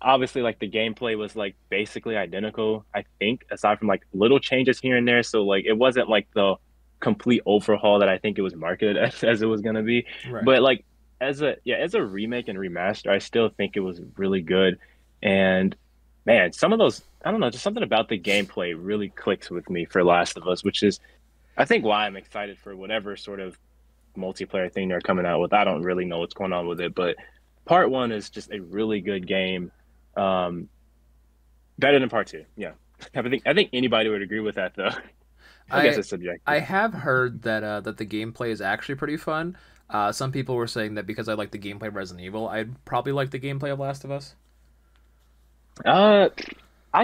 obviously like the gameplay was like basically identical, I think, aside from like little changes here and there. So like it wasn't like the complete overhaul that I think it was marketed as it was going to be. Right. But like as a remake and remaster, I still think it was really good. And man, some of those, I don't know, just something about the gameplay really clicks with me for Last of Us, which is I think why I'm excited for whatever sort of multiplayer thing they're coming out with. I don't really know what's going on with it, but Part 1 is just a really good game. Better than Part 2. Yeah. I think anybody would agree with that though. I guess it's subjective. I have heard that that the gameplay is actually pretty fun. Some people were saying that because I like the gameplay of Resident Evil, I'd probably like the gameplay of Last of Us. I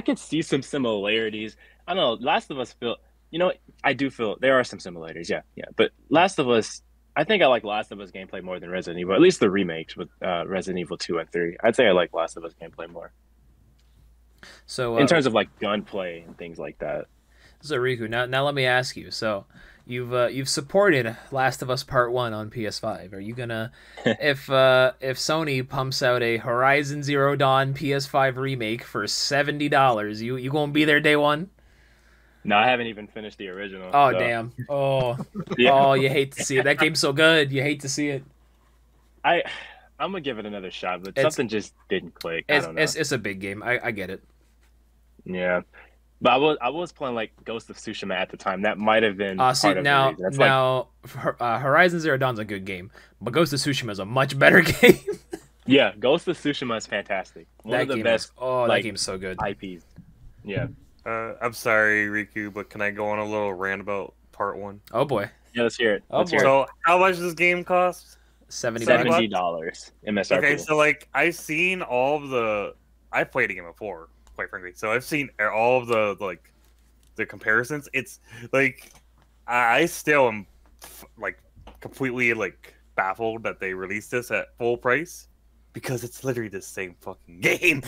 could see some similarities. I don't know. Last of Us I do feel there are some similarities. Yeah. But Last of Us, I think I like Last of Us gameplay more than Resident Evil. At least the remakes with Resident Evil 2 and 3. I'd say I like Last of Us gameplay more. So in terms of like gunplay and things like that. So Rikku, now let me ask you. So you've supported Last of Us Part 1 on PS5. Are you gonna if Sony pumps out a Horizon Zero Dawn PS5 remake for $70, you gonna be there day one? No, I haven't even finished the original. Oh so. damn. Oh. Yeah. Oh, you hate to see it. That game's so good. You hate to see it. I'm gonna give it another shot, but something just didn't click. I don't know. It's a big game. I get it. Yeah. But I was playing like Ghost of Tsushima at the time. That might have been part of the reason. Horizon Zero Dawn's a good game, but Ghost of Tsushima is a much better game. Yeah, Ghost of Tsushima is fantastic. One of the best. That game's so good. IPs. Yeah. I'm sorry, Riku, but can I go on a little rant about Part 1? Oh boy. Yeah, let's hear it. So how much does this game cost? $70. MSRP. Okay, so like I've seen all of the. I've played a game before, quite frankly. So I've seen all of the comparisons. It's like I still am like completely like baffled that they released this at full price because it's literally the same fucking game.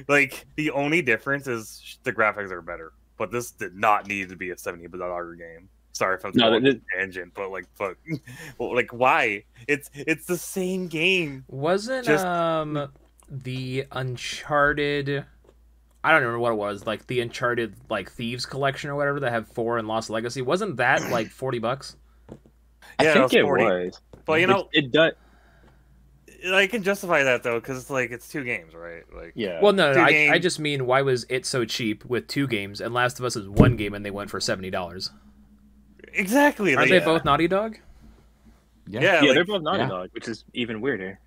like the only difference is the graphics are better. But this did not need to be a $70 game. Sorry if I'm going on tangent, but like, fuck, like why? It's the same game. Wasn't the Uncharted? I don't remember what it was. Like the Uncharted like Thieves collection or whatever that have 4 and Lost Legacy. Wasn't that like $40? I think it was. But you know, it does. I can justify that though, because like it's 2 games, right? Like yeah. Well, no, I just mean why was it so cheap with 2 games and Last of Us is 1 game and they went for $70? Exactly. Are they both Naughty Dog? Yeah, they're both Naughty Dog, which is even weirder.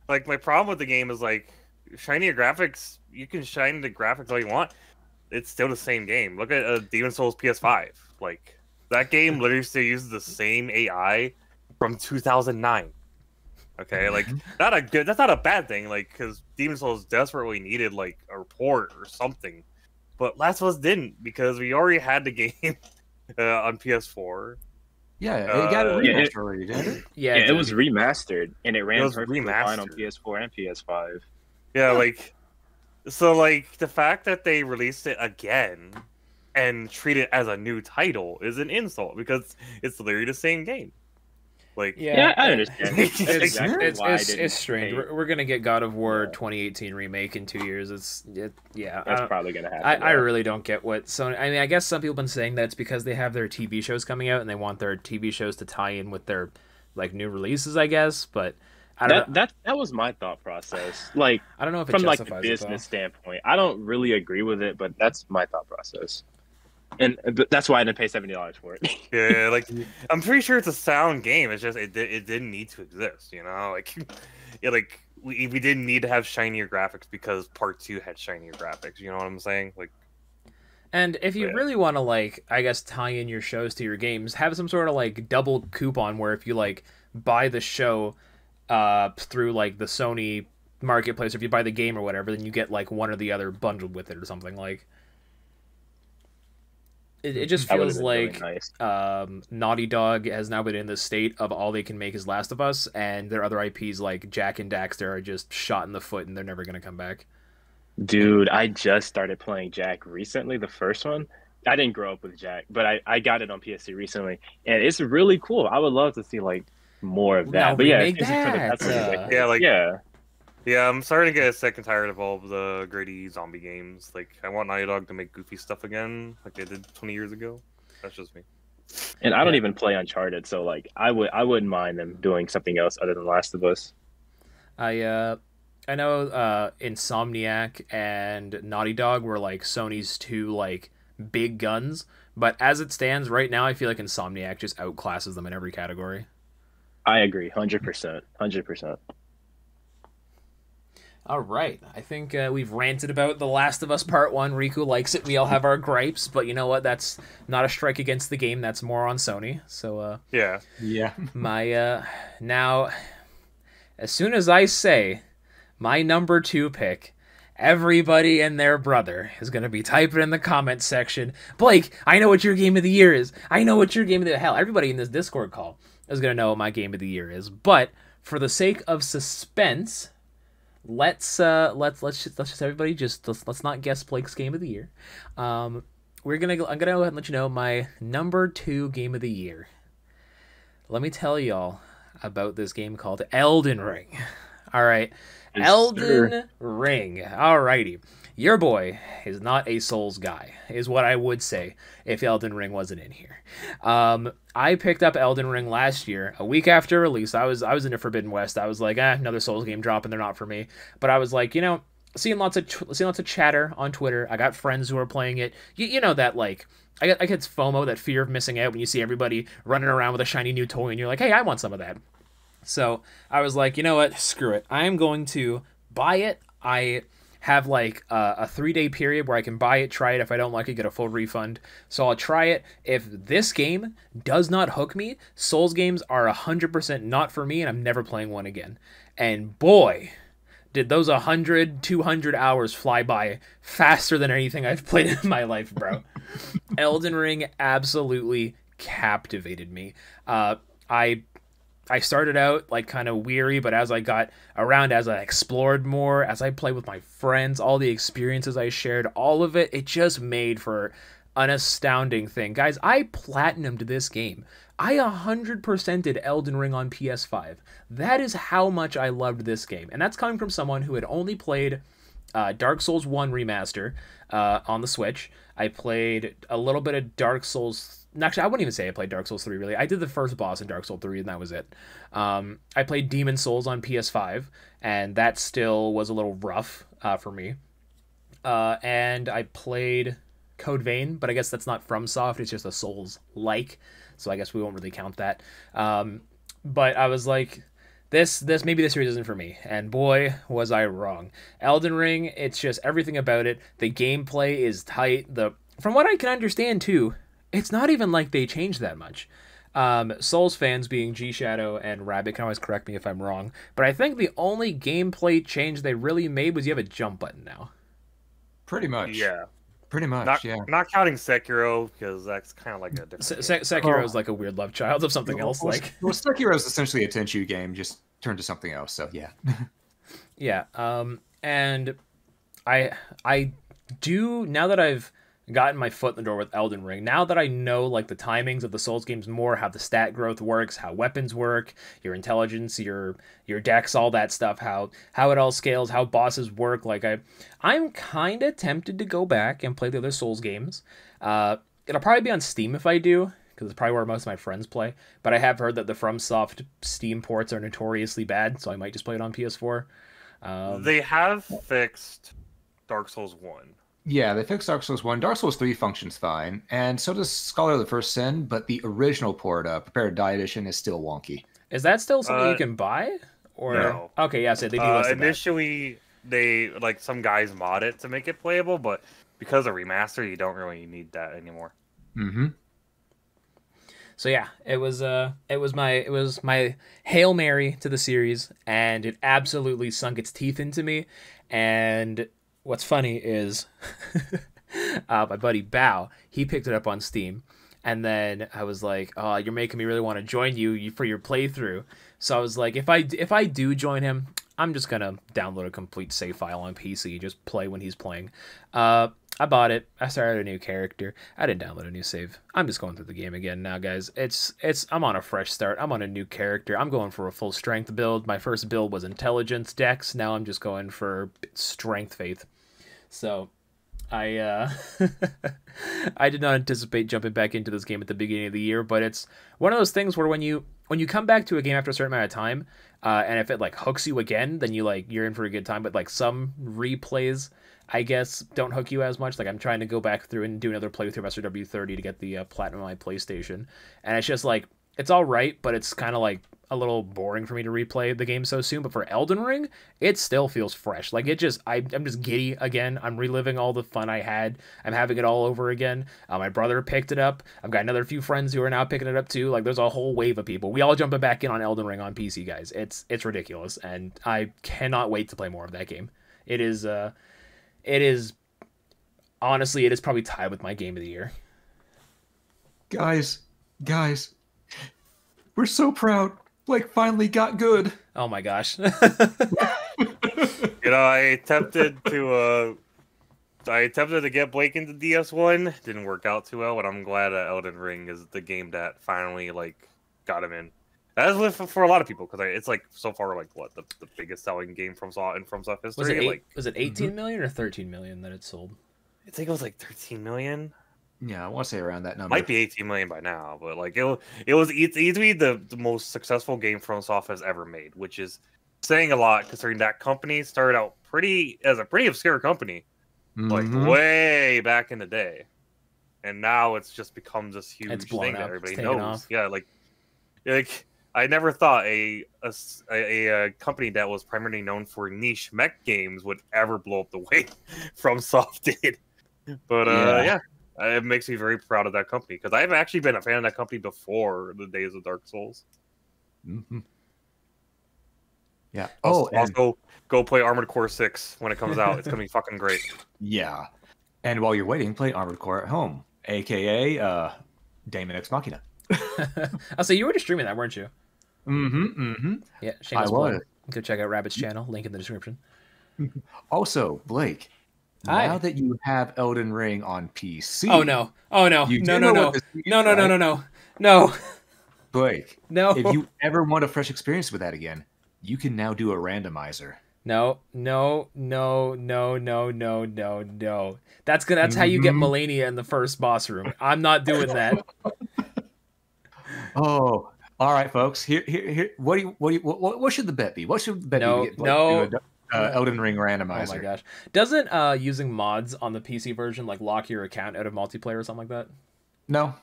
Like my problem with the game is like shinier graphics. You can shine the graphics all you want. It's still the same game. Look at Demon's Souls PS5. Like that game literally still uses the same AI from 2009. Okay, like that's not a bad thing. Like because Demon's Souls desperately needed like a report or something, but Last of Us didn't because we already had the game on PS4. Yeah, it got a remaster already, didn't it? Yeah, it was remastered and it ran perfectly remastered. fine on PS4 and PS5. Yeah, like so like the fact that they released it again and treat it as a new title is an insult because it's literally the same game. Like yeah, I understand. It's strange. We're gonna get God of War 2018 remake in 2 years. That's probably gonna happen. I really don't get what Sony. I mean, I guess some people have been saying that it's because they have their TV shows coming out and they want their TV shows to tie in with their like new releases, I guess. But I don't know. That was my thought process. Like, I don't know if it from like the justifies business standpoint, I don't really agree with it, but that's my thought process, and that's why I didn't pay $70 for it. Yeah, like I'm pretty sure it's a sound game. It's just it didn't need to exist, you know? Like, yeah, like we didn't need to have shinier graphics because Part 2 had shinier graphics. You know what I'm saying? Like, And if you really want to, like, I guess tie in your shows to your games, have some sort of like double coupon where if you like buy the show through like the Sony marketplace, or if you buy the game or whatever, then you get like one or the other bundled with it or something. Like, it just feels like really nice. Naughty Dog has now been in the state of all they can make is Last of Us, and their other IPs like Jack and Daxter are just shot in the foot and they're never going to come back. Dude, I just started playing Jack recently, the first one. I didn't grow up with Jack, but I got it on PS3 recently, and it's really cool. I would love to see like more of that. Now But yeah, remake it's for the that. customer. yeah, like Yeah. yeah, I'm starting to get sick and tired of all of the gritty zombie games. Like, I want Naughty Dog to make goofy stuff again, like they did 20 years ago. That's just me. And I don't even play Uncharted, so like I wouldn't mind them doing something else other than Last of Us. I know Insomniac and Naughty Dog were like Sony's two like big guns, but as it stands right now, I feel like Insomniac just outclasses them in every category. I agree, 100%, 100%. All right, I think we've ranted about The Last of Us Part 1. Rikku likes it. We all have our gripes, but you know what? That's not a strike against the game. That's more on Sony. So Yeah. my now, as soon as I say my number 2 pick, everybody and their brother is going to be typing in the comment section, Blake, I know what your game of the year is. I know what your game of the hell. Everybody in this Discord call is going to know what my game of the year is. But for the sake of suspense, let's just everybody let's not guess Blake's game of the year. I'm gonna go ahead and let you know my number 2 game of the year. Let me tell y'all about this game called Elden Ring. All right. Yes, Elden Ring. Alrighty. Your boy is not a Souls guy, is what I would say if Elden Ring wasn't in here. I picked up Elden Ring last year, a week after release. I was in the Forbidden West. I was like, another Souls game dropping. They're not for me. But I was like, seeing lots of chatter on Twitter. I got friends who are playing it. You know that like. I get FOMO, that fear of missing out when you see everybody running around with a shiny new toy and you're like, hey, I want some of that. So I was like, you know what? Screw it. I'm going to buy it. I have like a 3-day period where I can buy it, try it. If I don't like it, get a full refund. So I'll try it. If this game does not hook me, Souls games are 100% not for me, and I'm never playing one again. And boy, did those 100, 200 hours fly by faster than anything I've played in my life, bro. Elden Ring absolutely captivated me. I started out like kind of weary, but as I got around, as I explored more, as I played with my friends, all the experiences I shared, all of it, it just made for an astounding thing. Guys, I platinumed this game. I 100%ed Elden Ring on PS5. That is how much I loved this game. And that's coming from someone who had only played Dark Souls 1 Remaster on the Switch. I played a little bit of Dark Souls. Actually, I wouldn't even say I played Dark Souls 3, really. I did the first boss in Dark Souls 3, and that was it. I played Demon Souls on PS5, and that still was a little rough for me. And I played Code Vein, but I guess that's not FromSoft. It's just a Souls-like, so I guess we won't really count that. But I was like, maybe this series isn't for me, and boy, was I wrong. Elden Ring, it's just everything about it. The gameplay is tight. From what I can understand, too, it's not even like they changed that much. Souls fans, being Gshadow and Rabbit, can always correct me if I'm wrong, but I think the only gameplay change they really made was you have a jump button now. Pretty much. Yeah. Pretty much, yeah. Not counting Sekiro, because that's kind of like a different Sekiro is like a weird love child of something else. Well, Sekiro is essentially a Tenchu game, just turned to something else, so yeah. Yeah, and I do, now that I've gotten my foot in the door with Elden Ring, now that I know like the timings of the Souls games more, how the stat growth works, how weapons work, your intelligence, your dex, all that stuff, how it all scales, how bosses work, like I'm kind of tempted to go back and play the other Souls games. It'll probably be on Steam if I do, because it's probably where most of my friends play. But I have heard that the FromSoft Steam ports are notoriously bad, so I might just play it on PS4. They have fixed Dark Souls 1. Yeah, they fixed Dark Souls 1. Dark Souls 3 functions fine, and so does Scholar of the First Sin, but the original port, Prepared Die Edition, is still wonky. Is that still something you can buy? Or no. Okay, yeah, so they delisted initially, they like some guys mod it to make it playable, but because of remaster, you don't really need that anymore. Mm-hmm. So yeah, it was my Hail Mary to the series, and it absolutely sunk its teeth into me. And what's funny is my buddy Bao, he picked it up on Steam, and then I was like, "Oh, you're making me really want to join you for your playthrough." So I was like, if I do join him, I'm just gonna download a complete save file on PC, just play when he's playing. I bought it. I started a new character. I didn't download a new save. I'm just going through the game again now, guys. I'm on a fresh start. I'm on a new character. I'm going for a full strength build. My first build was intelligence dex. Now I'm just going for strength faith. So I I did not anticipate jumping back into this game at the beginning of the year, but it's one of those things where when you come back to a game after a certain amount of time, and if it like hooks you again, then you're in for a good time. But like some replays, I guess, don't hook you as much. Like I'm trying to go back through and do another playthrough of SRW30 to get the platinum on my PlayStation, and it's just like it's all right, but it's kind of like a little boring for me to replay the game so soon. But for Elden Ring, it still feels fresh. Like I'm just giddy again. I'm reliving all the fun I had. I'm having it all over again. My brother picked it up. I've got another few friends who are now picking it up too. Like there's a whole wave of people. We all jumping back in on Elden Ring on PC, guys. It's ridiculous, and I cannot wait to play more of that game. It is honestly, it is probably tied with my game of the year. Guys, we're so proud. Blake finally got good. Oh my gosh. I attempted to get Blake into DS1. Didn't work out too well, but I'm glad Elden Ring is the game that finally got him in. As with for a lot of people, because it's like so far what the biggest selling game from FromSoft history. Was it 18 million or 13 million that it sold? I think it was like 13 million. Yeah, I want to say around that number. Might be 18 million by now, but it's easily the most successful game FromSoft has ever made, which is saying a lot considering that company started out as a pretty obscure company, like way back in the day, and now it's just become this huge thing that everybody knows. Off. Yeah, like I never thought a company that was primarily known for niche mech games would ever blow up the way FromSoft did. But yeah, it makes me very proud of that company because I've actually been a fan of that company before the days of Dark Souls. Mm-hmm. Yeah. Also, go play Armored Core 6 when it comes out. It's gonna be fucking great. Yeah. And while you're waiting, play Armored Core at home, aka Daemon Ex Machina. I'll say you were just streaming that, weren't you? Mm-hmm. Yeah, shameless plug. Go check out Rabbit's channel. Link in the description. Also, Blake, Hi. Now that you have Elden Ring on PC. Oh no! No! Blake, no. If you ever want a fresh experience with that again, you can now do a randomizer. No. That's how you get Melania in the first boss room. I'm not doing that. Oh, all right, folks. Here. What should the bet be? What should the bet be? No. Elden Ring randomizer. Oh my gosh! Doesn't using mods on the PC version lock your account out of multiplayer or something like that? No.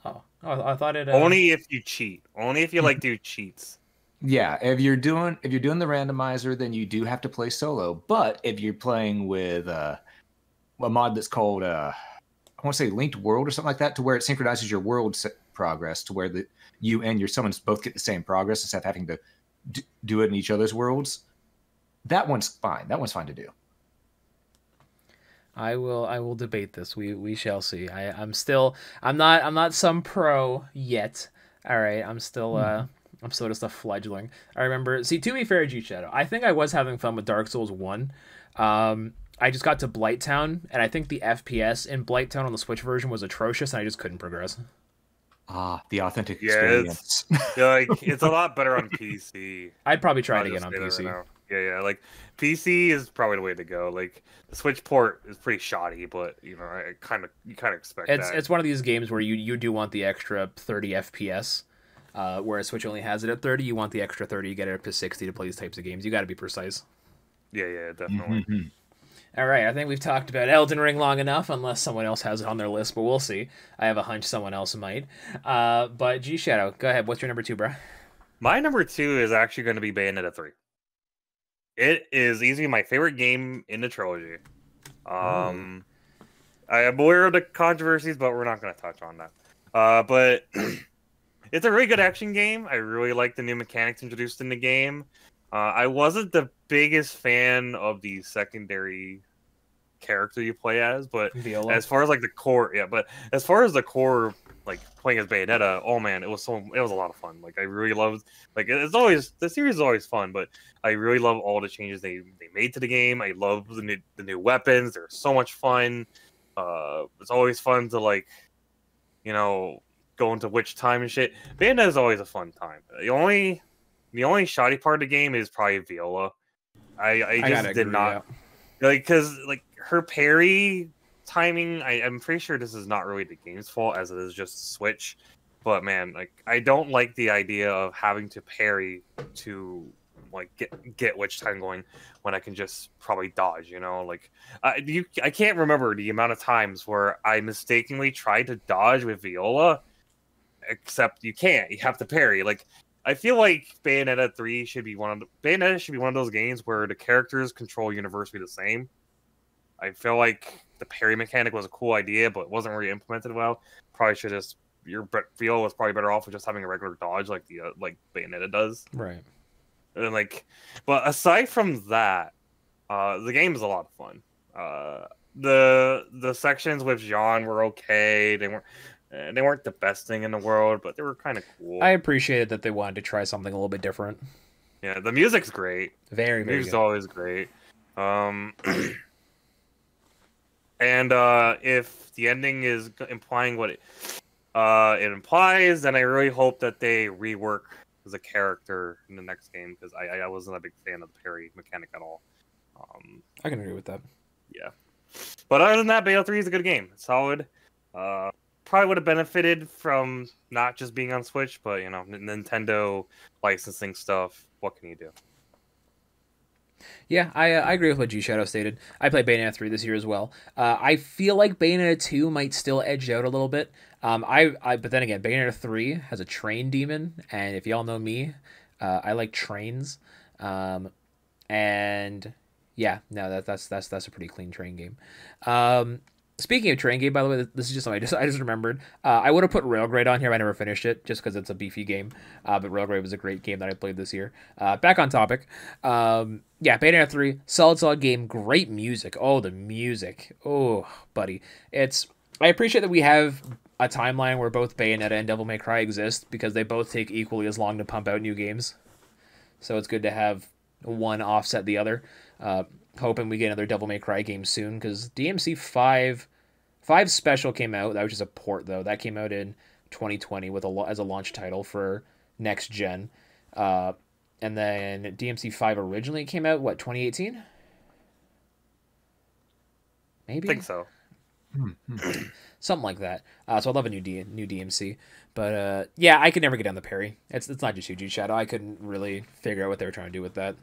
Oh, I thought it. Only if you cheat. Only if you do cheats. Yeah, if you're doing the randomizer, then you do have to play solo. But if you're playing with a mod that's called I want to say Linked World or something like that, to where it synchronizes your world progress to where you and your summons both get the same progress instead of having to do it in each other's worlds. That one's fine. That one's fine to do. I will debate this. We shall see. I'm not some pro yet. All right, I'm still just a fledgling. I remember. See, to be fair, Gshadow, I think I was having fun with Dark Souls 1. I just got to Blighttown, and I think the FPS in Blighttown on the Switch version was atrocious, and I just couldn't progress. The authentic experience. It's a lot better on PC. I'd probably try it again on PC. Yeah. Like PC is probably the way to go. Like the Switch port is pretty shoddy, but you kind of expect that. It's one of these games where you do want the extra 30 FPS. Whereas Switch only has it at 30, you want the extra 30, you get it up to 60 to play these types of games. You got to be precise. Yeah, definitely. All right, I think we've talked about Elden Ring long enough, unless someone else has it on their list, but we'll see. I have a hunch someone else might. But Gshadow, go ahead. What's your number 2, bro? My number 2 is actually going to be Bayonetta 3. It is easily my favorite game in the trilogy. I am aware of the controversies, but we're not going to touch on that. But it's a really good action game. I really like the new mechanics introduced in the game. I wasn't the biggest fan of the secondary character you play as, but Viola. as far as like the core, but as far as the core, like playing as Bayonetta, oh man, it was a lot of fun. Like I really loved, like the series is always fun, but I really love all the changes they made to the game. I love the new weapons. They're so much fun. It's always fun to like, go into witch time and shit. Bayonetta is always a fun time. The only shoddy part of the game is probably Viola. I just did not like, because like her parry timing. I'm pretty sure this is not really the game's fault, as it is just Switch. But man, like I don't like the idea of having to parry to like get witch time going when I can just probably dodge. Like I can't remember the amount of times where I mistakenly tried to dodge with Viola, except you can't. You have to parry. Like I feel like Bayonetta 3 should be one of those games where the characters control universally the same. I feel like the parry mechanic was a cool idea, but it wasn't really implemented well. Probably should just Viola was probably better off with just having a regular dodge like Bayonetta does. Right. And but aside from that, the game is a lot of fun. The sections with Jean were okay. They weren't the best thing in the world, but they were kind of cool. I appreciated that they wanted to try something a little bit different. Yeah, the music's great. Very, very music's good. always great. And if the ending is implying what it implies, then I really hope that they rework the character in the next game, because I wasn't a big fan of the parry mechanic at all. I can agree with that. Yeah. But other than that, Bayonetta 3 is a good game. It's solid. Probably would have benefited from not just being on Switch, but Nintendo licensing stuff. What can you do? Yeah, I agree with what Gshadow stated. I played Bayonetta 3 this year as well. I feel like Bayonetta 2 might still edge out a little bit. But then again, Bayonetta 3 has a train demon, and if y'all know me, I like trains. And yeah, no, that's a pretty clean train game. Speaking of train game, by the way, this is just something I just remembered. I would have put Railgrade on here, but I never finished it, just because it's a beefy game. But Railgrade was a great game that I played this year. Back on topic. Yeah, Bayonetta 3, solid game, great music. Oh, the music. Oh, buddy. I appreciate that we have a timeline where both Bayonetta and Devil May Cry exist, because they both take equally as long to pump out new games. So it's good to have one offset the other. Hoping we get another Devil May Cry game soon, because DMC 5 Special came out. That was just a port, though. That came out in 2020 as a launch title for next gen. And then DMC 5 originally came out, 2018? Maybe? I think so. Something like that. So I love a new DMC. But yeah, I could never get down the parry. It's not just Gshadow. I couldn't really figure out what they were trying to do with that.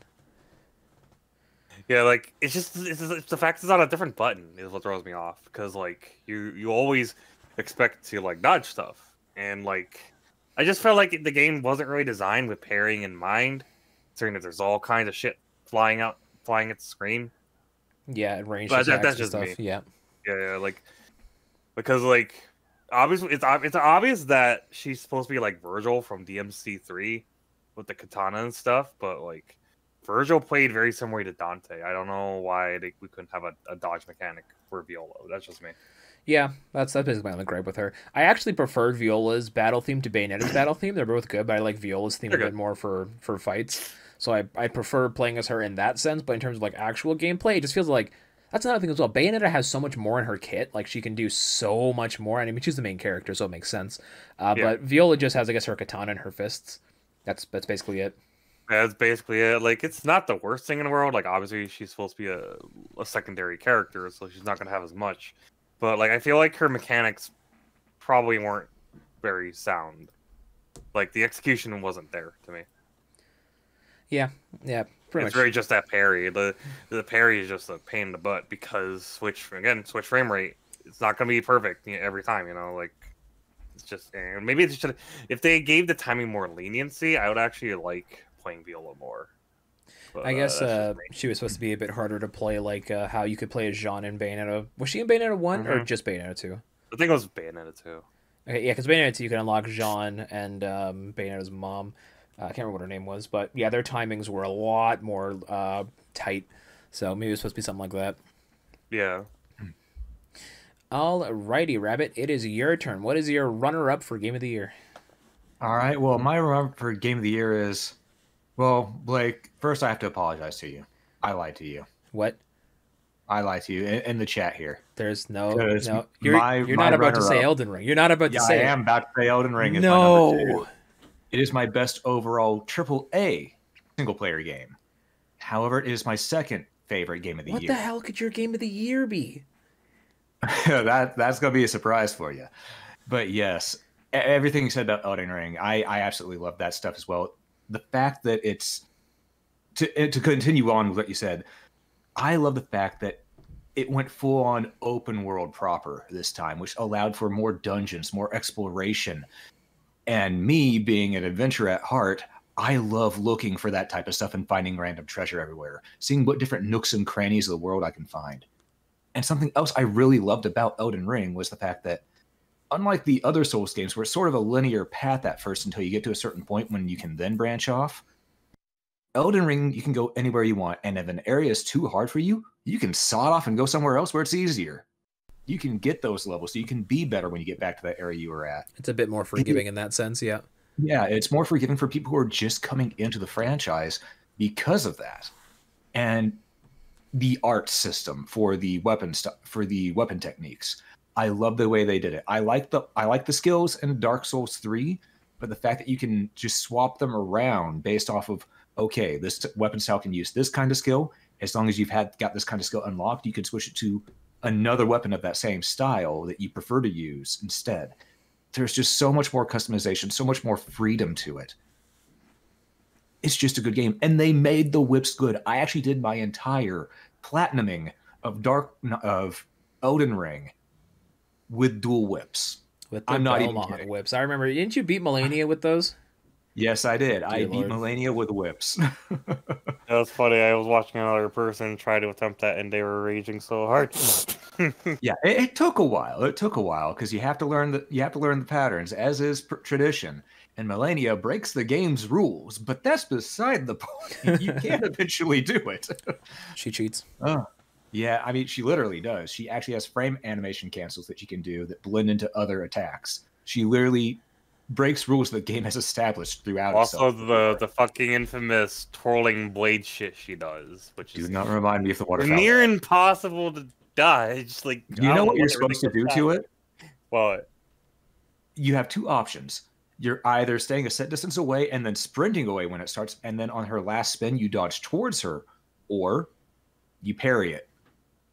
Yeah, like it's the fact it's on a different button is what throws me off, because like you always expect to like dodge stuff, and like I just felt like the game wasn't really designed with parrying in mind, considering that there's all kinds of shit flying at the screen. Yeah, and range that's attacks just and stuff. me. Yeah, like because like obviously it's obvious that she's supposed to be like Virgil from DMC3 with the katana and stuff, but like Virgil played very similar to Dante. I don't know why we couldn't have a dodge mechanic for Viola. That's just me. Yeah, that's basically my only gripe with her. I actually preferred Viola's battle theme to Bayonetta's battle theme. They're both good, but I like Viola's theme a bit more for fights. So I prefer playing as her in that sense, but in terms of like actual gameplay, it just feels like that's another thing as well. Bayonetta has so much more in her kit. Like she can do so much more. I mean, she's the main character, so it makes sense. But Viola just has, I guess, her katana and her fists. That's basically it. That's basically it. Like, it's not the worst thing in the world. Like, obviously, she's supposed to be a secondary character, so she's not gonna have as much. But like, I feel like her mechanics probably weren't very sound. Like, the execution wasn't there to me. Yeah, pretty It's much. really just that parry. The parry is just a pain in the butt because switch frame rate. It's not gonna be perfect every time. Like, it's just, and maybe it should. If they gave the timing more leniency, I would actually like playing Viola more. But, I guess she was supposed to be a bit harder to play, like how you could play as Jean in Bayonetta. Was she in Bayonetta 1 or just Bayonetta 2? I think it was Bayonetta 2. Okay, yeah, because Bayonetta 2 you can unlock Jean and Bayonetta's mom. I can't remember what her name was, but yeah, their timings were a lot more tight. So maybe it was supposed to be something like that. Yeah. Alrighty, Rabbit, it is your turn. What is your runner-up for Game of the Year? All right. Well, my runner for Game of the Year is, well, Blake. First, I have to apologize to you. I lied to you. What? I lied to you in the chat here. There's no. You're my not about to say runner-up. Elden Ring. You're not about to say I am about to say Elden Ring is my no. number 2. It is my best overall AAA single-player game. However, it is my second favorite game of the year. What the hell could your Game of the Year be? That's gonna be a surprise for you. But yes, everything you said about Elden Ring, I absolutely love that stuff as well. The fact that it's to continue on with what you said, I love the fact that it went full on open world proper this time, which allowed for more dungeons, more exploration. And me being an adventurer at heart, I love looking for that type of stuff and finding random treasure everywhere, seeing what different nooks and crannies of the world I can find. And something else I really loved about Elden Ring was the fact that, unlike the other Souls games, where it's sort of a linear path at first until you get to a certain point when you can then branch off, Elden Ring, you can go anywhere you want. And if an area is too hard for you, you can saw it off and go somewhere else where it's easier. You can get those levels, so you can be better when you get back to that area you were at. It's a bit more forgiving in that sense, yeah. Yeah, it's more forgiving for people who are just coming into the franchise because of that. And the art system for the weapon techniques, I love the way they did it. I like the skills in Dark Souls 3, but the fact that you can just swap them around based off of, okay, this weapon style can use this kind of skill. As long as you've got this kind of skill unlocked, you can switch it to another weapon of that same style that you prefer to use instead. There's just so much more customization, so much more freedom to it. It's just a good game. And they made the whips good. I actually did my entire platinuming of Elden Ring with dual whips. With the Belmont whips. I remember, didn't you beat Melania with those? Yes, I did. Dear I beat Lord. Melania with whips. That was funny. I was watching another person try to attempt that, and they were raging so hard. Yeah, it took a while. It took a while because you have to learn the patterns, as is tradition. And Melania breaks the game's rules, but that's beside the point. You can eventually do it. She cheats. Yeah, I mean, she literally does. She actually has frame animation cancels that she can do that blend into other attacks. She literally breaks rules the game has established throughout Also, itself. the fucking infamous twirling blade shit she does, which Do is not remind me of the waterfowl. near impossible to dodge. Like, Do you know what you're supposed to do to it? What? You have two options. You're either staying a set distance away and then sprinting away when it starts, and then on her last spin, you dodge towards her, or you parry it.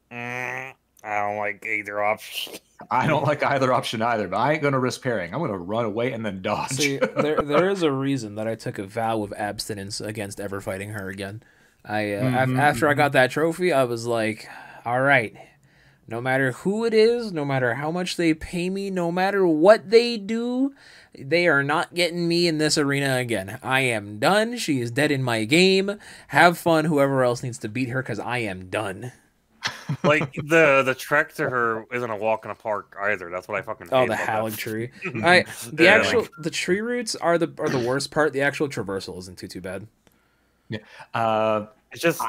I don't like either option. I don't like either option either, but I ain't going to risk parrying. I'm going to run away and then dodge. See, there is a reason that I took a vow of abstinence against ever fighting her again. After I got that trophy, I was like, all right, no matter who it is, no matter how much they pay me, no matter what they do, they are not getting me in this arena again. I am done. She is dead in my game. Have fun, whoever else needs to beat her, because I am done. Like, the trek to her isn't a walk in a park either. That's what I fucking hate. Oh, the Hallig tree. The tree roots are the worst part. The actual traversal isn't too bad. Yeah. It's just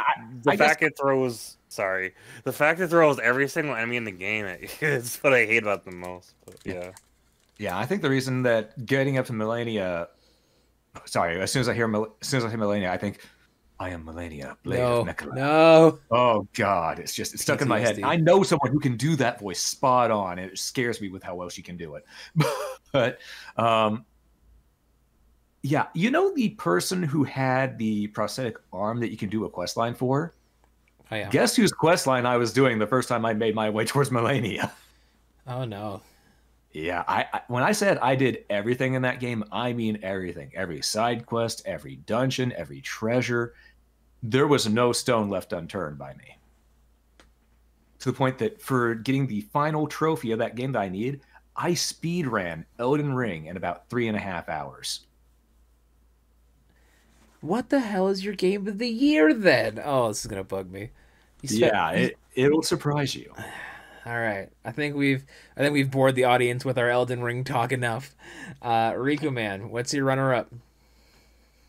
the fact it throws every single enemy in the game. It's what I hate about them most. But yeah. Yeah, I think the reason that getting up to Melania, sorry, as soon as I hear Melania, I think I am Melania, Blade of Mechala. No. Oh God, it's stuck in my head. I know someone who can do that voice spot on, and it scares me with how well she can do it. But Yeah, you know the person who had the prosthetic arm that you can do a quest line for? Oh yeah. Guess whose quest line I was doing the first time I made my way towards Melania? Oh no. Yeah, when I said I did everything in that game, I mean everything. Every side quest, every dungeon, every treasure. There was no stone left unturned by me. To the point that for getting the final trophy of that game that I need, I speed ran Elden Ring in about 3.5 hours. What the hell is your game of the year then? Oh, this is gonna bug me. Yeah, it'll surprise you. All right. I think we've bored the audience with our Elden Ring talk enough. Rikku man, what's your runner up?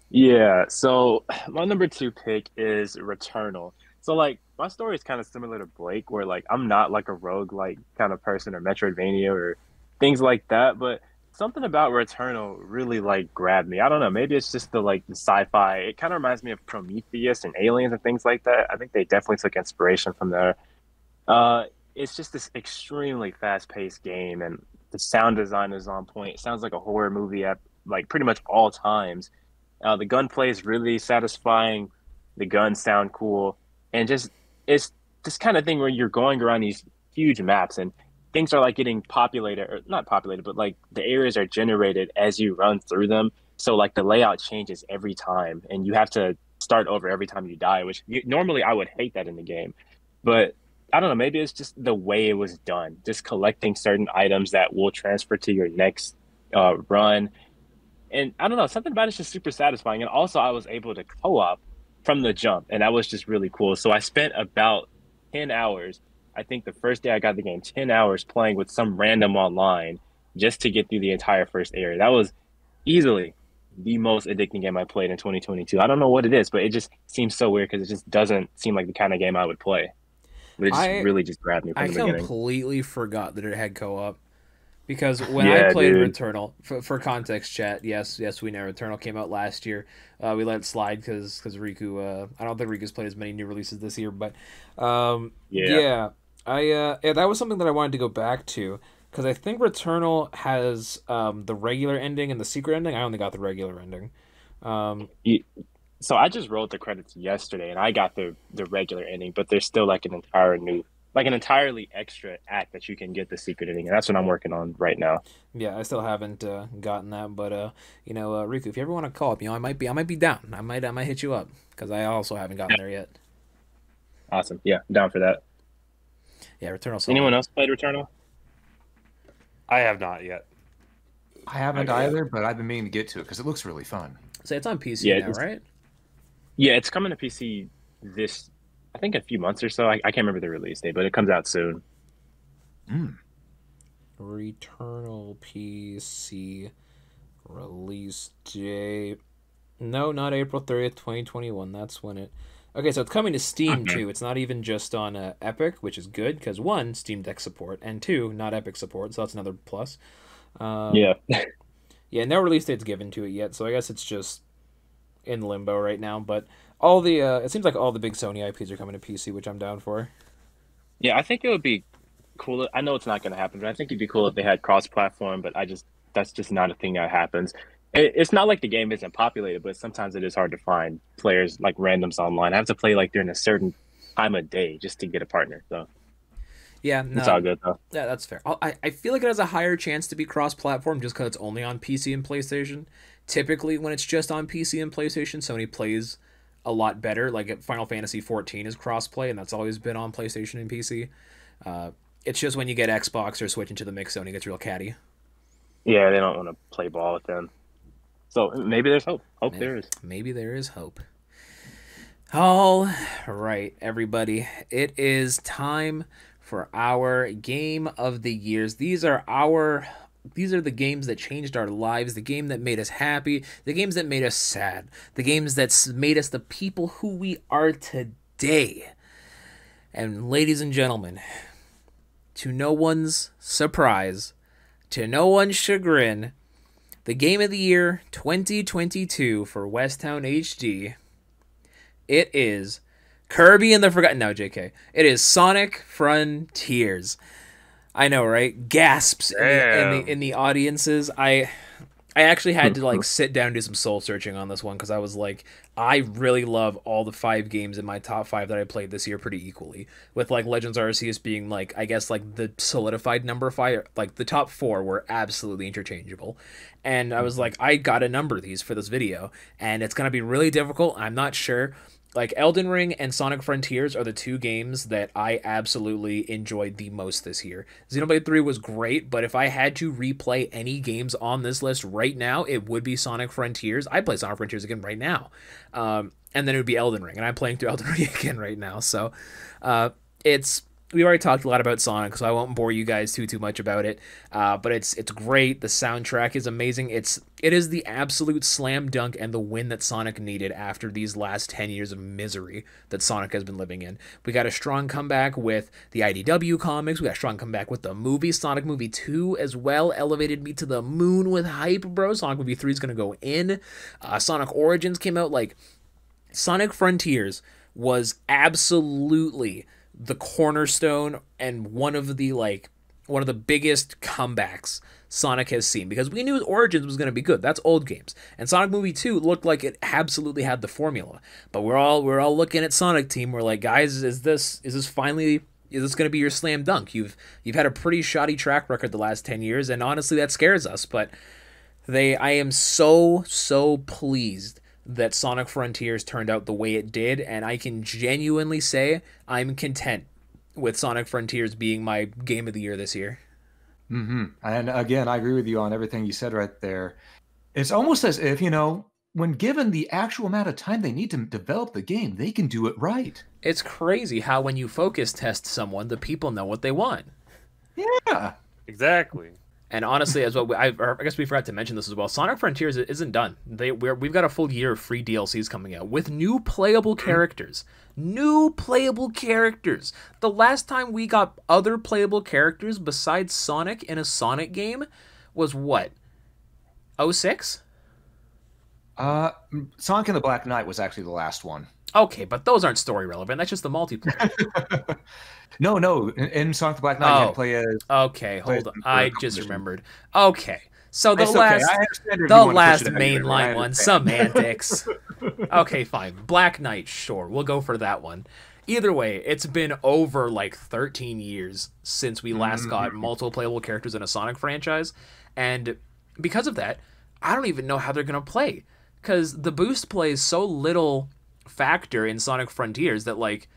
Yeah, so my number two pick is Returnal. So like my story is kind of similar to Blake, where like I'm not like a rogue like kind of person or Metroidvania or things like that, but something about Returnal really like grabbed me. I don't know, maybe it's just the sci-fi. It kind of reminds me of Prometheus and Aliens and things like that. I think they definitely took inspiration from there. It's just this extremely fast-paced game, and the sound design is on point. It sounds like a horror movie at like pretty much all times. The gunplay is really satisfying. The guns sound cool, and just it's this kind of thing where you're going around these huge maps, and things are like getting populated, or not populated, but like the areas are generated as you run through them. So like the layout changes every time, and you have to start over every time you die, which normally I would hate that in the game, but I don't know. Maybe it's just the way it was done, just collecting certain items that will transfer to your next run. And I don't know, something about it's just super satisfying. And also, I was able to co-op from the jump, and that was just really cool. So I spent about 10 hours. I think the first day I got the game, 10 hours playing with some random online just to get through the entire first area. That was easily the most addicting game I played in 2022. I don't know what it is, but it just seems so weird because it just doesn't seem like the kind of game I would play. But it just really just grabbed me from the beginning. I completely forgot that it had co-op. Because when I played Returnal, for context, chat, yes, we know Returnal came out last year. We let it slide because Rikku, I don't think Rikku's played as many new releases this year, but yeah, that was something that I wanted to go back to because I think Returnal has the regular ending and the secret ending. I only got the regular ending. So I just wrote the credits yesterday, and I got the regular ending, but there's still like an entirely extra act that you can get the secret ending, and that's what I'm working on right now. Yeah, I still haven't gotten that, but Rikku, if you ever want to call up, I might be down. I might hit you up because I also haven't gotten there yet. Awesome, yeah, I'm down for that. Yeah, Returnal. Anyone else played Returnal? I have not yet. I haven't either, but I've been meaning to get to it because it looks really fun. So it's on PC now, right? Yeah, it's coming to PC I think a few months or so. I can't remember the release date, but it comes out soon. Returnal PC release date. No, not April 30th, 2021. That's when it... Okay, so it's coming to Steam, too. It's not even just on Epic, which is good, because 1, Steam Deck support, and 2, not Epic support, so that's another plus. Yeah, no release date's given to it yet, so I guess it's just in limbo right now, but all the it seems like all the big Sony IPs are coming to PC, which I'm down for. Yeah, I think it would be cool. I know it's not going to happen, but I think it'd be cool if they had cross-platform, but that's just not a thing that happens. It's not like the game isn't populated, but sometimes it is hard to find players like randoms online. I have to play like during a certain time of day just to get a partner, so yeah, no, it's all good though. Yeah, that's fair. I feel like it has a higher chance to be cross-platform just because it's only on PC and PlayStation. Typically, when it's just on PC and PlayStation, Sony plays a lot better. Like Final Fantasy 14 is cross-play, and that's always been on PlayStation and PC. It's just when you get Xbox or switch into the mix, Sony gets real catty. Yeah, they don't want to play ball with them. So maybe there's hope. There is. Maybe there is hope. All right, everybody. It is time for our Game of the Years. These are the games that changed our lives, the game that made us happy, the games that made us sad, the games that made us the people who we are today. And ladies and gentlemen, to no one's surprise, to no one's chagrin, the Game of the Year 2022 for Westtown HD, it is Kirby and the Forgotten... No, JK. It is Sonic Frontiers. I know, right? Gasps in the audiences. I I actually had to like sit down and do some soul searching on this one because I was like, I really love all the 5 games in my top 5 that I played this year pretty equally. With like Legends Arceus being like, I guess like the solidified number 5, like the top 4 were absolutely interchangeable. And I was like, I gotta number these for this video, and it's gonna be really difficult. I'm not sure. Like Elden Ring and Sonic Frontiers are the 2 games that I absolutely enjoyed the most this year. Xenoblade 3 was great, but if I had to replay any games on this list right now, it would be Sonic Frontiers. I'd play Sonic Frontiers again right now. And then it would be Elden Ring, and I'm playing through Elden Ring again right now. So we already talked a lot about Sonic, so I won't bore you guys too much about it. But it's great. The soundtrack is amazing. It is the absolute slam dunk and the win that Sonic needed after these last 10 years of misery that Sonic has been living in. We got a strong comeback with the IDW comics. We got a strong comeback with the movie. Sonic Movie 2 as well elevated me to the moon with hype, bro. Sonic Movie 3 is going to go in. Sonic Origins came out. Like, Sonic Frontiers was absolutely the cornerstone and one of the biggest comebacks Sonic has seen, because we knew Origins was going to be good. That's old games, and Sonic Movie 2 looked like it absolutely had the formula. But we're all looking at Sonic Team. We're like, guys, is this going to be your slam dunk? You've had a pretty shoddy track record the last 10 years, and honestly, that scares us. But I am so pleased that Sonic Frontiers turned out the way it did, and I can genuinely say I'm content with Sonic Frontiers being my game of the year this year. And again, I agree with you on everything you said right there. It's almost as if, when given the actual amount of time they need to develop the game, they can do it right. It's crazy how when you focus test someone, the people know what they want. Yeah. Exactly. And honestly, as well, I guess we forgot to mention this as well. Sonic Frontiers isn't done. We've got a full year of free DLCs coming out with new playable characters. New playable characters. The last time we got other playable characters besides Sonic in a Sonic game was what? 06? Sonic and the Black Knight was actually the last one. Okay, but those aren't story relevant. That's just the multiplayer. No. In Sonic the Black Knight, you play as... Okay, hold on. I just remembered. Okay, so the it's last mainline one, semantics. Okay, fine. Black Knight, sure. We'll go for that one. Either way, it's been over like 13 years since we last got multiple playable characters in a Sonic franchise. And because of that, I don't even know how they're going to play. Because the boost plays so little factor in Sonic Frontiers that, like,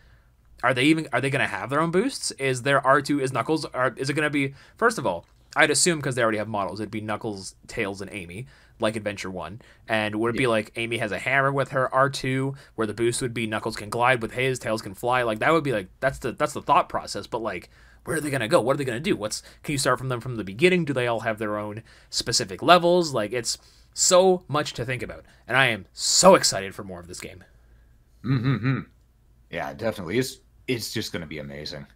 are they going to have their own boosts? Is there R2, is Knuckles, is it going to be, first of all, I'd assume because they already have models, it'd be Knuckles, Tails, and Amy, like Adventure 1. And would it be like Amy has a hammer with her R2, where the boost would be Knuckles can glide with his, Tails can fly? Like, that would be like, that's the thought process. But like, where are they going to go? What are they going to do? Can you start from them from the beginning? Do they all have their own specific levels? Like, it's so much to think about. And I am so excited for more of this game. Yeah, definitely. It's just going to be amazing.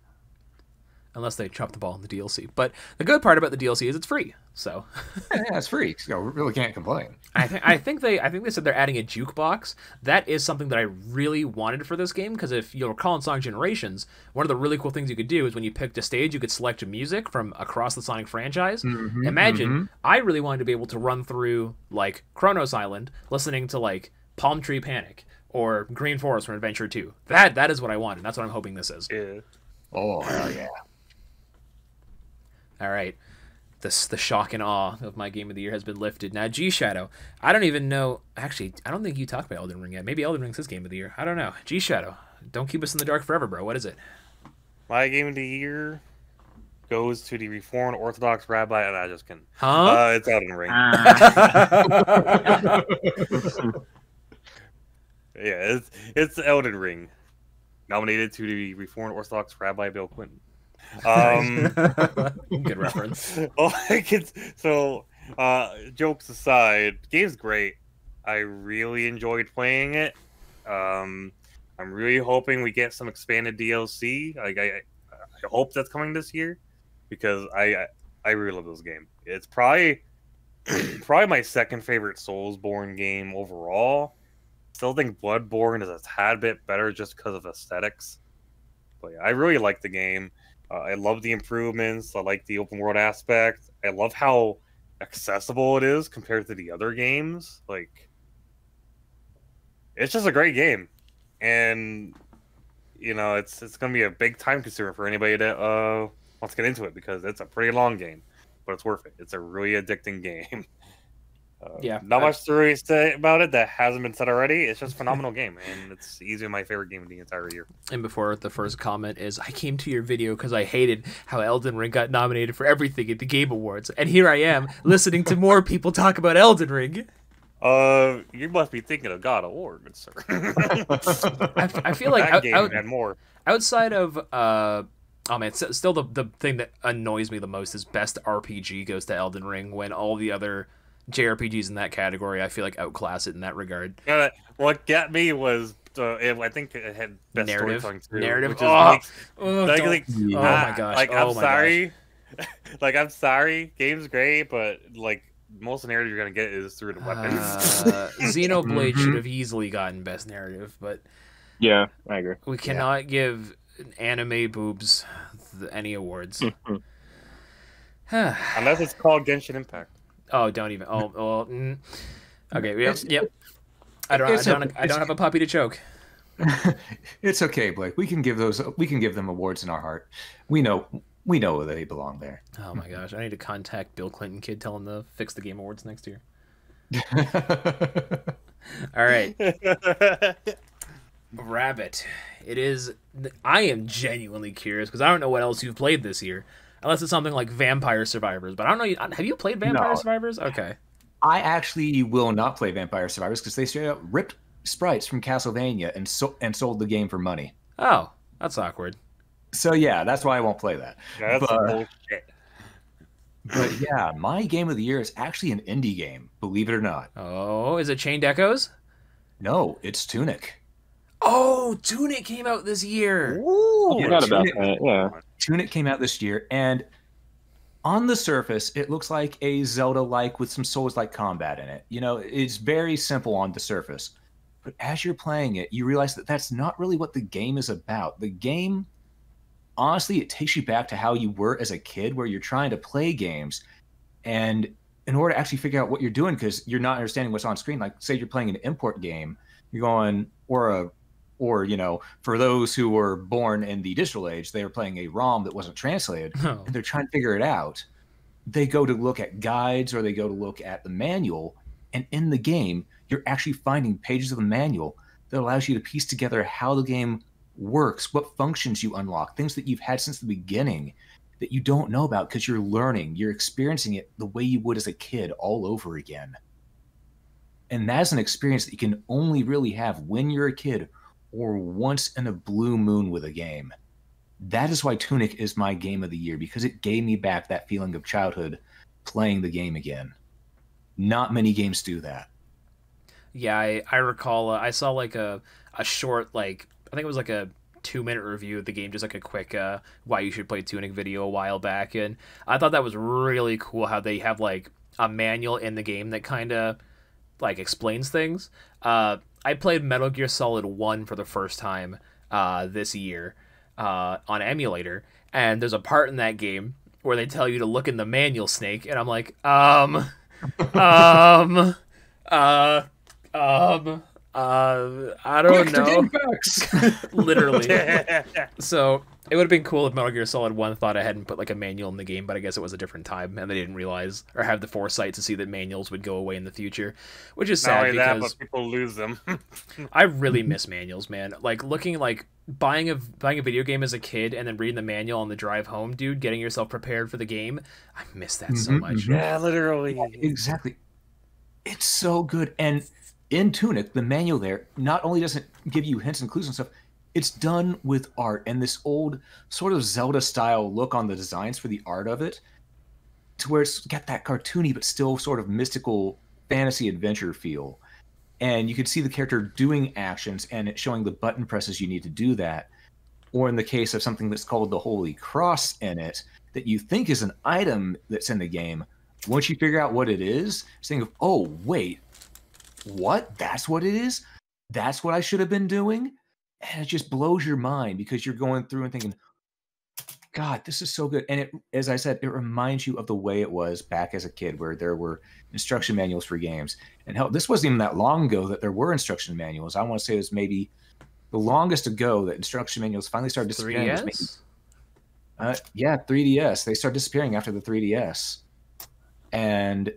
Unless they chop the ball in the DLC. But the good part about the DLC is it's free. So yeah, it's free. So really can't complain. I think they said they're adding a jukebox. That is something that I really wanted for this game, because if you'll recall in Sonic Generations, one of the really cool things you could do is when you picked a stage, you could select music from across the Sonic franchise. Imagine I really wanted to be able to run through like Kronos Island listening to like Palm Tree Panic or Green Forest from Adventure 2. That is what I wanted. That's what I'm hoping this is. Yeah. Oh, hell yeah. All right. The shock and awe of my game of the year has been lifted. Now, Gshadow. I don't even know. Actually, I don't think you talked about Elden Ring yet. Maybe Elden Ring's his game of the year. I don't know. Gshadow. Don't keep us in the dark forever, bro. What is it? My game of the year goes to the Reformed Orthodox Rabbi. And I just can. Huh? It's Elden Ring. Yeah, it's Elden Ring. Nominated to the Reformed Orthodox Rabbi Bill Clinton. Good reference. Jokes aside, game's great. I really enjoyed playing it. I'm really hoping we get some expanded DLC. I hope that's coming this year, because I really love this game. It's probably my second favorite Soulsborne game overall. Still think Bloodborne is a tad bit better just because of aesthetics. But yeah, I really like the game. I love the improvements. I like the open world aspect. I love how accessible it is compared to the other games. Like, it's just a great game, and you know, it's gonna be a big time consumer for anybody that wants to get into it because it's a pretty long game, but it's worth it. It's a really addicting game. Yeah, not much to really say about it that hasn't been said already. It's just a phenomenal game, and it's easily my favorite game of the entire year. And before the first comment is, I came to your video because I hated how Elden Ring got nominated for everything at the Game Awards, and here I am listening to more people talk about Elden Ring. You must be thinking of God of War, good sir. I feel like that game had more. Outside of oh man, still the thing that annoys me the most is best RPG goes to Elden Ring when all the other JRPGs in that category I feel like outclass it in that regard. Yeah, what got me was I think it had best narrative. Storytelling too, Narrative. which is Oh my gosh. Like, oh I'm my sorry. Gosh. Like, I'm sorry. Game's great, but like most of the narrative you're gonna get is through the weapons. Xenoblade should have easily gotten best narrative, but yeah, I agree. we cannot give anime boobs any awards. Unless it's called Genshin Impact. Oh, don't even. Oh, well. Okay. Yep. I don't have a puppy to choke. It's okay, Blake. We can give them awards in our heart. We know they belong there. Oh my gosh, I need to contact Bill Clinton kid, tell him to fix the Game Awards next year. All right. Rabbit. It is. I am genuinely curious because I don't know what else you've played this year, unless it's something like Vampire Survivors. But I don't know. Have you played Vampire Survivors? Okay. I actually will not play Vampire Survivors because they straight up ripped sprites from Castlevania and sold the game for money. Oh, that's awkward. So yeah, that's why I won't play that. Yeah, that's bullshit. But yeah, my game of the year is actually an indie game, believe it or not. Oh, is it Chained Echoes? No, it's Tunic. Oh, Tunic came out this year. Ooh, I forgot about that. Yeah. Tunic came out this year, and on the surface, it looks like a Zelda-like with some Souls-like combat in it. You know, it's very simple on the surface. But as you're playing it, you realize that that's not really what the game is about. The game, honestly, it takes you back to how you were as a kid, where you're trying to play games, and in order to actually figure out what you're doing, because you're not understanding what's on screen, like say you're playing an import game, you're going, or you know, for those who were born in the digital age, they were playing a ROM that wasn't translated, and they're trying to figure it out. They go to look at guides or they go to look at the manual, and in the game, you're actually finding pages of the manual that allows you to piece together how the game works, what functions you unlock, things that you've had since the beginning that you don't know about because you're learning, you're experiencing it the way you would as a kid all over again. And that's an experience that you can only really have when you're a kid or once in a blue moon with a game. That is why Tunic is my game of the year, because it gave me back that feeling of childhood playing the game again. Not many games do that. Yeah, I recall I saw like a short, like, I think it was like a 2-minute review of the game, just like a quick why you should play Tunic video a while back, and I thought that was really cool how they have like a manual in the game that kind of like explains things. I played Metal Gear Solid 1 for the first time this year on emulator, and there's a part in that game where they tell you to look in the manual, Snake, and I'm like, I don't know. Literally. So it would have been cool if Metal Gear Solid 1 thought I hadn't put like a manual in the game, but I guess it was a different time and they didn't realize or have the foresight to see that manuals would go away in the future, which is sad because but people lose them. I really miss manuals, man. Like looking like buying a video game as a kid and then reading the manual on the drive home, dude, getting yourself prepared for the game. I miss that so much. Yeah, literally. Exactly. It's so good. And in Tunic, the manual there not only doesn't give you hints and clues and stuff, it's done with art and this old sort of Zelda-style look on the designs for the art of it, to where it's got that cartoony but still sort of mystical fantasy adventure feel. And you can see the character doing actions and it showing the button presses you need to do that. Or in the case of something that's called the Holy Cross in it, that you think is an item that's in the game, once you figure out what it is, saying, oh, wait, what? That's what it is? That's what I should have been doing? And it just blows your mind because you're going through and thinking, God, this is so good. And it, as I said, it reminds you of the way it was back as a kid, where there were instruction manuals for games. And hell, this wasn't even that long ago that there were instruction manuals. I want to say it was maybe the longest ago that instruction manuals finally started disappearing. 3DS? Yeah, 3DS. They started disappearing after the 3DS. And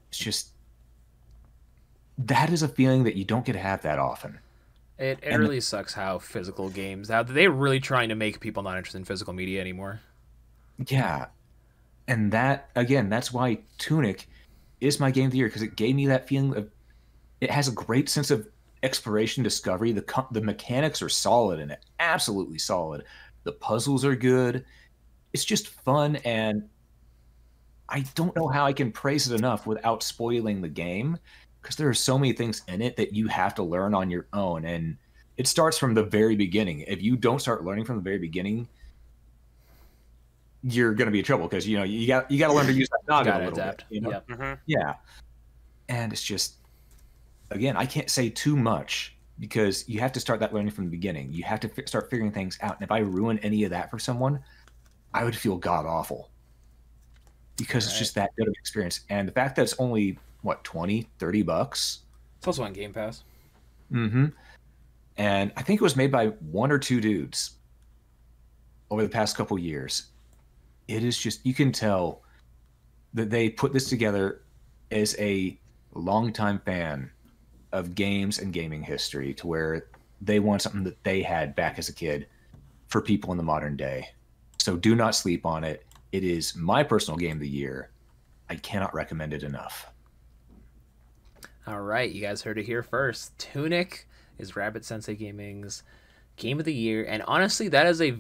it's just, that is a feeling that you don't get to have that often. It really sucks how physical games, how they're really trying to make people not interested in physical media anymore. Yeah. And that, again, that's why Tunic is my game of the year, because it gave me that feeling of, it has a great sense of exploration, discovery. The mechanics are solid in it, absolutely solid. The puzzles are good. It's just fun, and I don't know how I can praise it enough without spoiling the game, because there are so many things in it that you have to learn on your own, and it starts from the very beginning. If you don't start learning from the very beginning, you're going to be in trouble, because you got to learn to use that noggin a little adapt. bit. Yep. Mm-hmm. Yeah, and it's just, again, I can't say too much, because you have to start that learning from the beginning. You have to start figuring things out, and if I ruin any of that for someone, I would feel god awful, because it's just that good of an experience. And the fact that it's only, what, $20-$30? It's also on Game Pass. Mm-hmm. And I think it was made by one or two dudes over the past couple years. It is just, you can tell that they put this together as a longtime fan of games and gaming history, to where they want something that they had back as a kid for people in the modern day. So do not sleep on it. It is my personal game of the year. I cannot recommend it enough. All right, you guys heard it here first. Tunic is Rabbit Sensei Gaming's game of the year, and honestly, that's a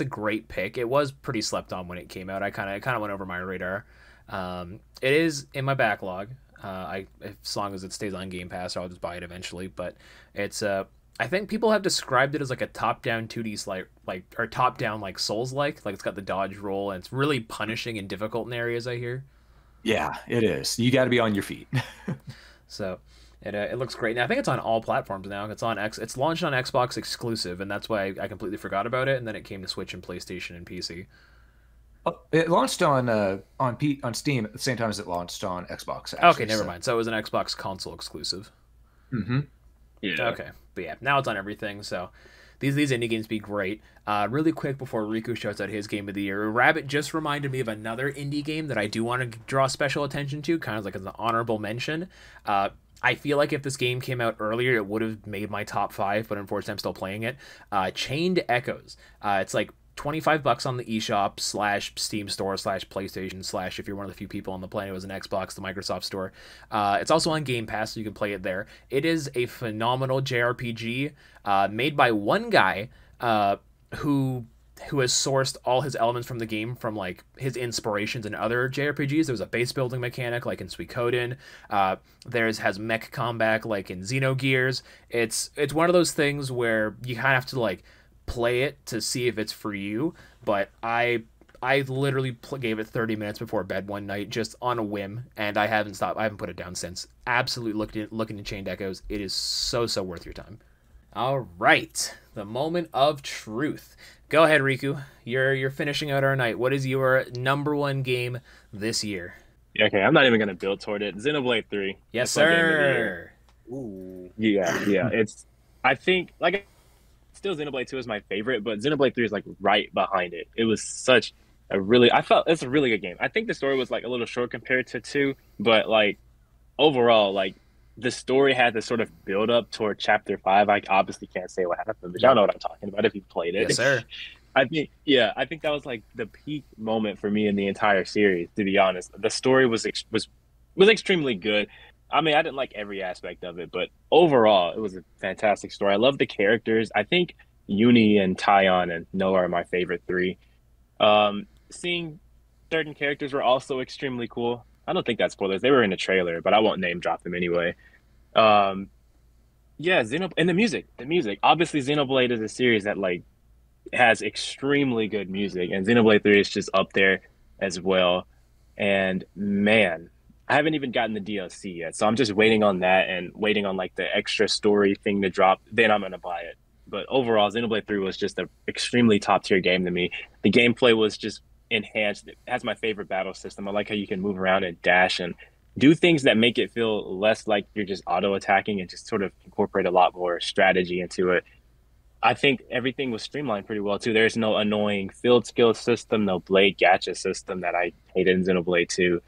great pick. It was pretty slept on when it came out. I kind of went over my radar. It is in my backlog. As long as it stays on Game Pass, I'll just buy it eventually. But it's I think people have described it as like a top-down 2D or top-down like Souls-like. Like it's got the dodge roll, and it's really punishing and difficult in areas, I hear. Yeah, it is. You got to be on your feet. So it looks great. And I think it's on all platforms now. It's launched on Xbox exclusive, and that's why I completely forgot about it. And then it came to Switch and PlayStation and PC. It launched on Steam at the same time as it launched on Xbox. Actually, Okay, never mind. So it was an Xbox console exclusive. Mm-hmm. Yeah. Okay, but yeah, now it's on everything. So these indie games be great. Really quick before Rikku shouts out his game of the year, Rabbit just reminded me of another indie game that I do want to draw special attention to, kind of like as an honorable mention. I feel like if this game came out earlier, it would have made my top 5, but unfortunately I'm still playing it. Chained Echoes. It's like $25 on the eShop / Steam store / PlayStation / if you're one of the few people on the planet who has an Xbox, the Microsoft store. It's also on Game Pass, so you can play it there. It is a phenomenal JRPG made by one guy who has sourced all his elements from the game from like his inspirations in other JRPGs. There's a base building mechanic like in Suikoden. Has mech combat like in Xenogears. It's one of those things where you kind of have to like play it to see if it's for you, but I literally gave it 30 minutes before bed one night just on a whim, and I haven't stopped. I haven't put it down since. Absolutely looking at Chained Echoes. It is so worth your time. All right, the moment of truth. Go ahead, Rikku. You're finishing out our night. What is your number one game this year? Okay, I'm not even gonna build toward it. Xenoblade 3. Yes, That's my game of the sir. year. Ooh. Yeah. I think like still Xenoblade 2 is my favorite, but Xenoblade 3 is like right behind it. It was I felt it's a really good game. I think the story was like a little short compared to 2, but like overall, like the story had this sort of build up toward chapter 5. I obviously can't say what happened, but y'all know what I'm talking about if you played it. Yes, sir. I think that was like the peak moment for me in the entire series, to be honest. The story was extremely good. I mean, I didn't like every aspect of it, but overall, it was a fantastic story. I love the characters. I think Uni and Tyon and Noah are my favorite 3. Seeing certain characters were also extremely cool. I don't think that's spoilers. They were in the trailer, but I won't name drop them anyway. And the music. Obviously, Xenoblade is a series that like has extremely good music, and Xenoblade 3 is just up there as well. And man, I haven't even gotten the DLC yet, so I'm just waiting on that and waiting on like the extra story thing to drop. Then I'm gonna buy it. But overall, Xenoblade 3 was just an extremely top tier game to me. The gameplay was just enhanced. It has my favorite battle system. I like how you can move around and dash and do things that make it feel less like you're just auto attacking and just sort of incorporate a lot more strategy into it. I think everything was streamlined pretty well too. There's no annoying field skill system, no blade gacha system that I hated in Xenoblade 2.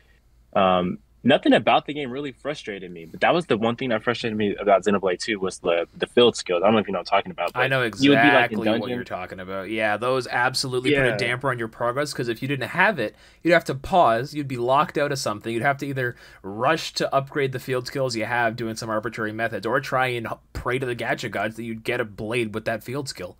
Nothing about the game really frustrated me, but that was the one thing that frustrated me about Xenoblade 2 was the field skills. I don't know if you know what I'm talking about. But I know you would be like exactly what you're talking about. Yeah, those absolutely put a damper on your progress, because if you didn't have it, you'd have to pause, you'd be locked out of something, you'd have to either rush to upgrade the field skills you have doing some arbitrary methods, or try and pray to the gacha gods that you'd get a blade with that field skill.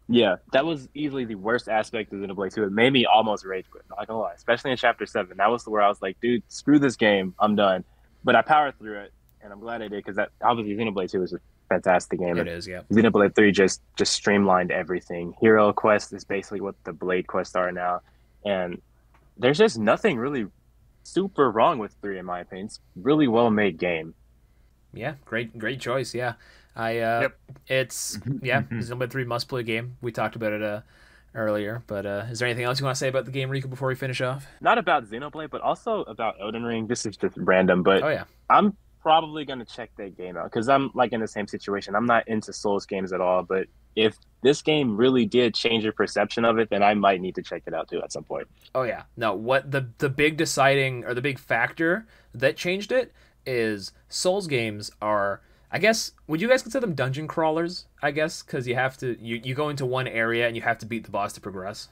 Yeah, that was easily the worst aspect of Xenoblade 2. It made me almost rage quit, not gonna lie. Especially in Chapter 7. That was where I was like, dude, screw this game. I'm done. But I powered through it, and I'm glad I did, because that obviously Xenoblade 2 is a fantastic game. It is, yeah. Xenoblade 3 just streamlined everything. Hero Quest is basically what the Blade quests are now. And there's just nothing really super wrong with 3, in my opinion. It's a really well-made game. Yeah, great choice, yeah. It's Xenoblade 3 must play game. We talked about it earlier, but is there anything else you want to say about the game, Rikku, before we finish off? Not about Xenoblade, but also about Elden Ring. This is just random, but oh yeah, I'm probably gonna check that game out because I'm like in the same situation. I'm not into Souls games at all, but if this game really did change your perception of it, then I might need to check it out too at some point. Oh yeah, no. What the big deciding, or the big factor that changed it is Souls games are, I guess, would you guys consider them dungeon crawlers? I guess, because you have to, you go into one area and you have to beat the boss to progress.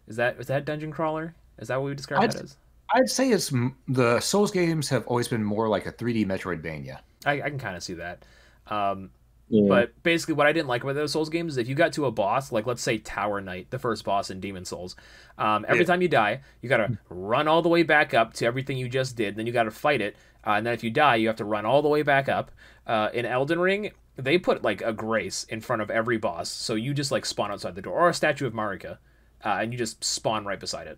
Is that dungeon crawler? Is that what we describe that as? I'd say it's the Souls games have always been more like a 3D Metroidvania. I can kind of see that. But basically what I didn't like about those Souls games is if you got to a boss, like let's say Tower Knight, the first boss in Demon Souls, every time you die, you got to run all the way back up to everything you just did, then you got to fight it, and then if you die, you have to run all the way back up. In Elden Ring, they put like a grace in front of every boss, so you just like spawn outside the door, or a statue of Marika, and you just spawn right beside it.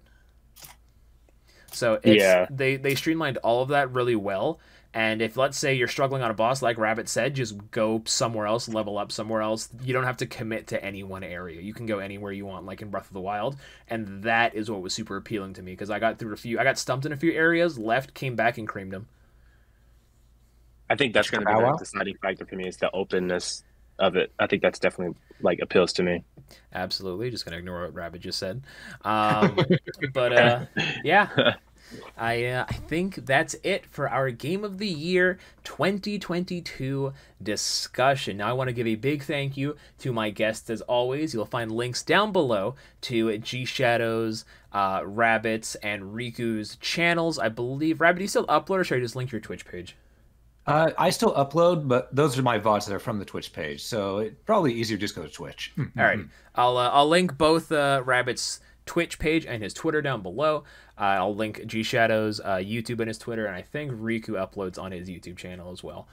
So they streamlined all of that really well. And if, let's say, you're struggling on a boss, like Rabbit said, just go somewhere else, level up somewhere else. You don't have to commit to any one area. You can go anywhere you want, like in Breath of the Wild. And that is what was super appealing to me, because I got stumped in a few areas, left, came back, and creamed them. I think that's going to be the deciding factor for me, is the openness of it. I think that's definitely, like, appeals to me. Absolutely. Just going to ignore what Rabbit just said. But, yeah. I think that's it for our Game of the Year 2022 discussion. Now, I want to give a big thank you to my guests, as always. You'll find links down below to Gshadow's, Rabbit's, and Riku's channels. I believe, Rabbit, do you still upload, or should I just link your Twitch page? I still upload, but those are my VODs that are from the Twitch page, so it's probably easier to just go to Twitch. All right. I'll link both Rabbit's Twitch page and his Twitter down below. I'll link Gshadow's YouTube and his Twitter, and I think Rikku uploads on his YouTube channel as well.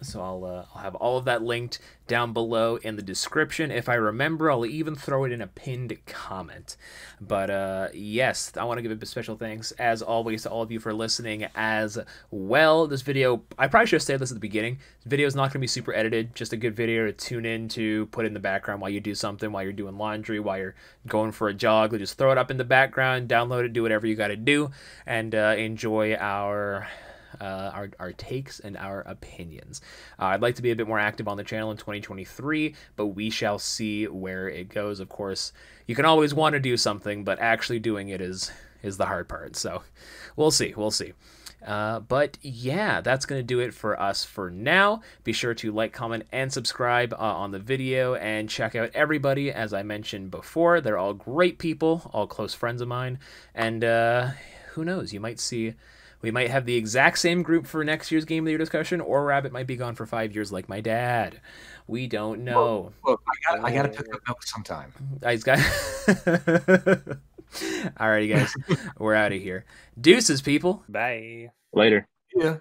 So I'll have all of that linked down below in the description. If I remember, I'll even throw it in a pinned comment. But yes, I want to give a special thanks, as always, to all of you for listening as well. This video, I probably should have said this at the beginning. This video is not going to be super edited, just a good video to tune in to, put in the background while you do something, while you're doing laundry, while you're going for a jog. Just throw it up in the background, download it, do whatever you got to do, and enjoy our takes and our opinions. I'd like to be a bit more active on the channel in 2023, but we shall see where it goes. Of course, you can always want to do something, but actually doing it is the hard part. So we'll see. But yeah, that's going to do it for us for now. Be sure to like, comment, and subscribe on the video, and check out everybody, as I mentioned before. They're all great people, all close friends of mine, and who knows, we might have the exact same group for next year's Game of the Year discussion, or Rabbit might be gone for 5 years like my dad. We don't know. Well, I gotta pick up milk sometime. He's got... Alrighty, guys. We're out of here. Deuces, people. Bye. Later. Yeah.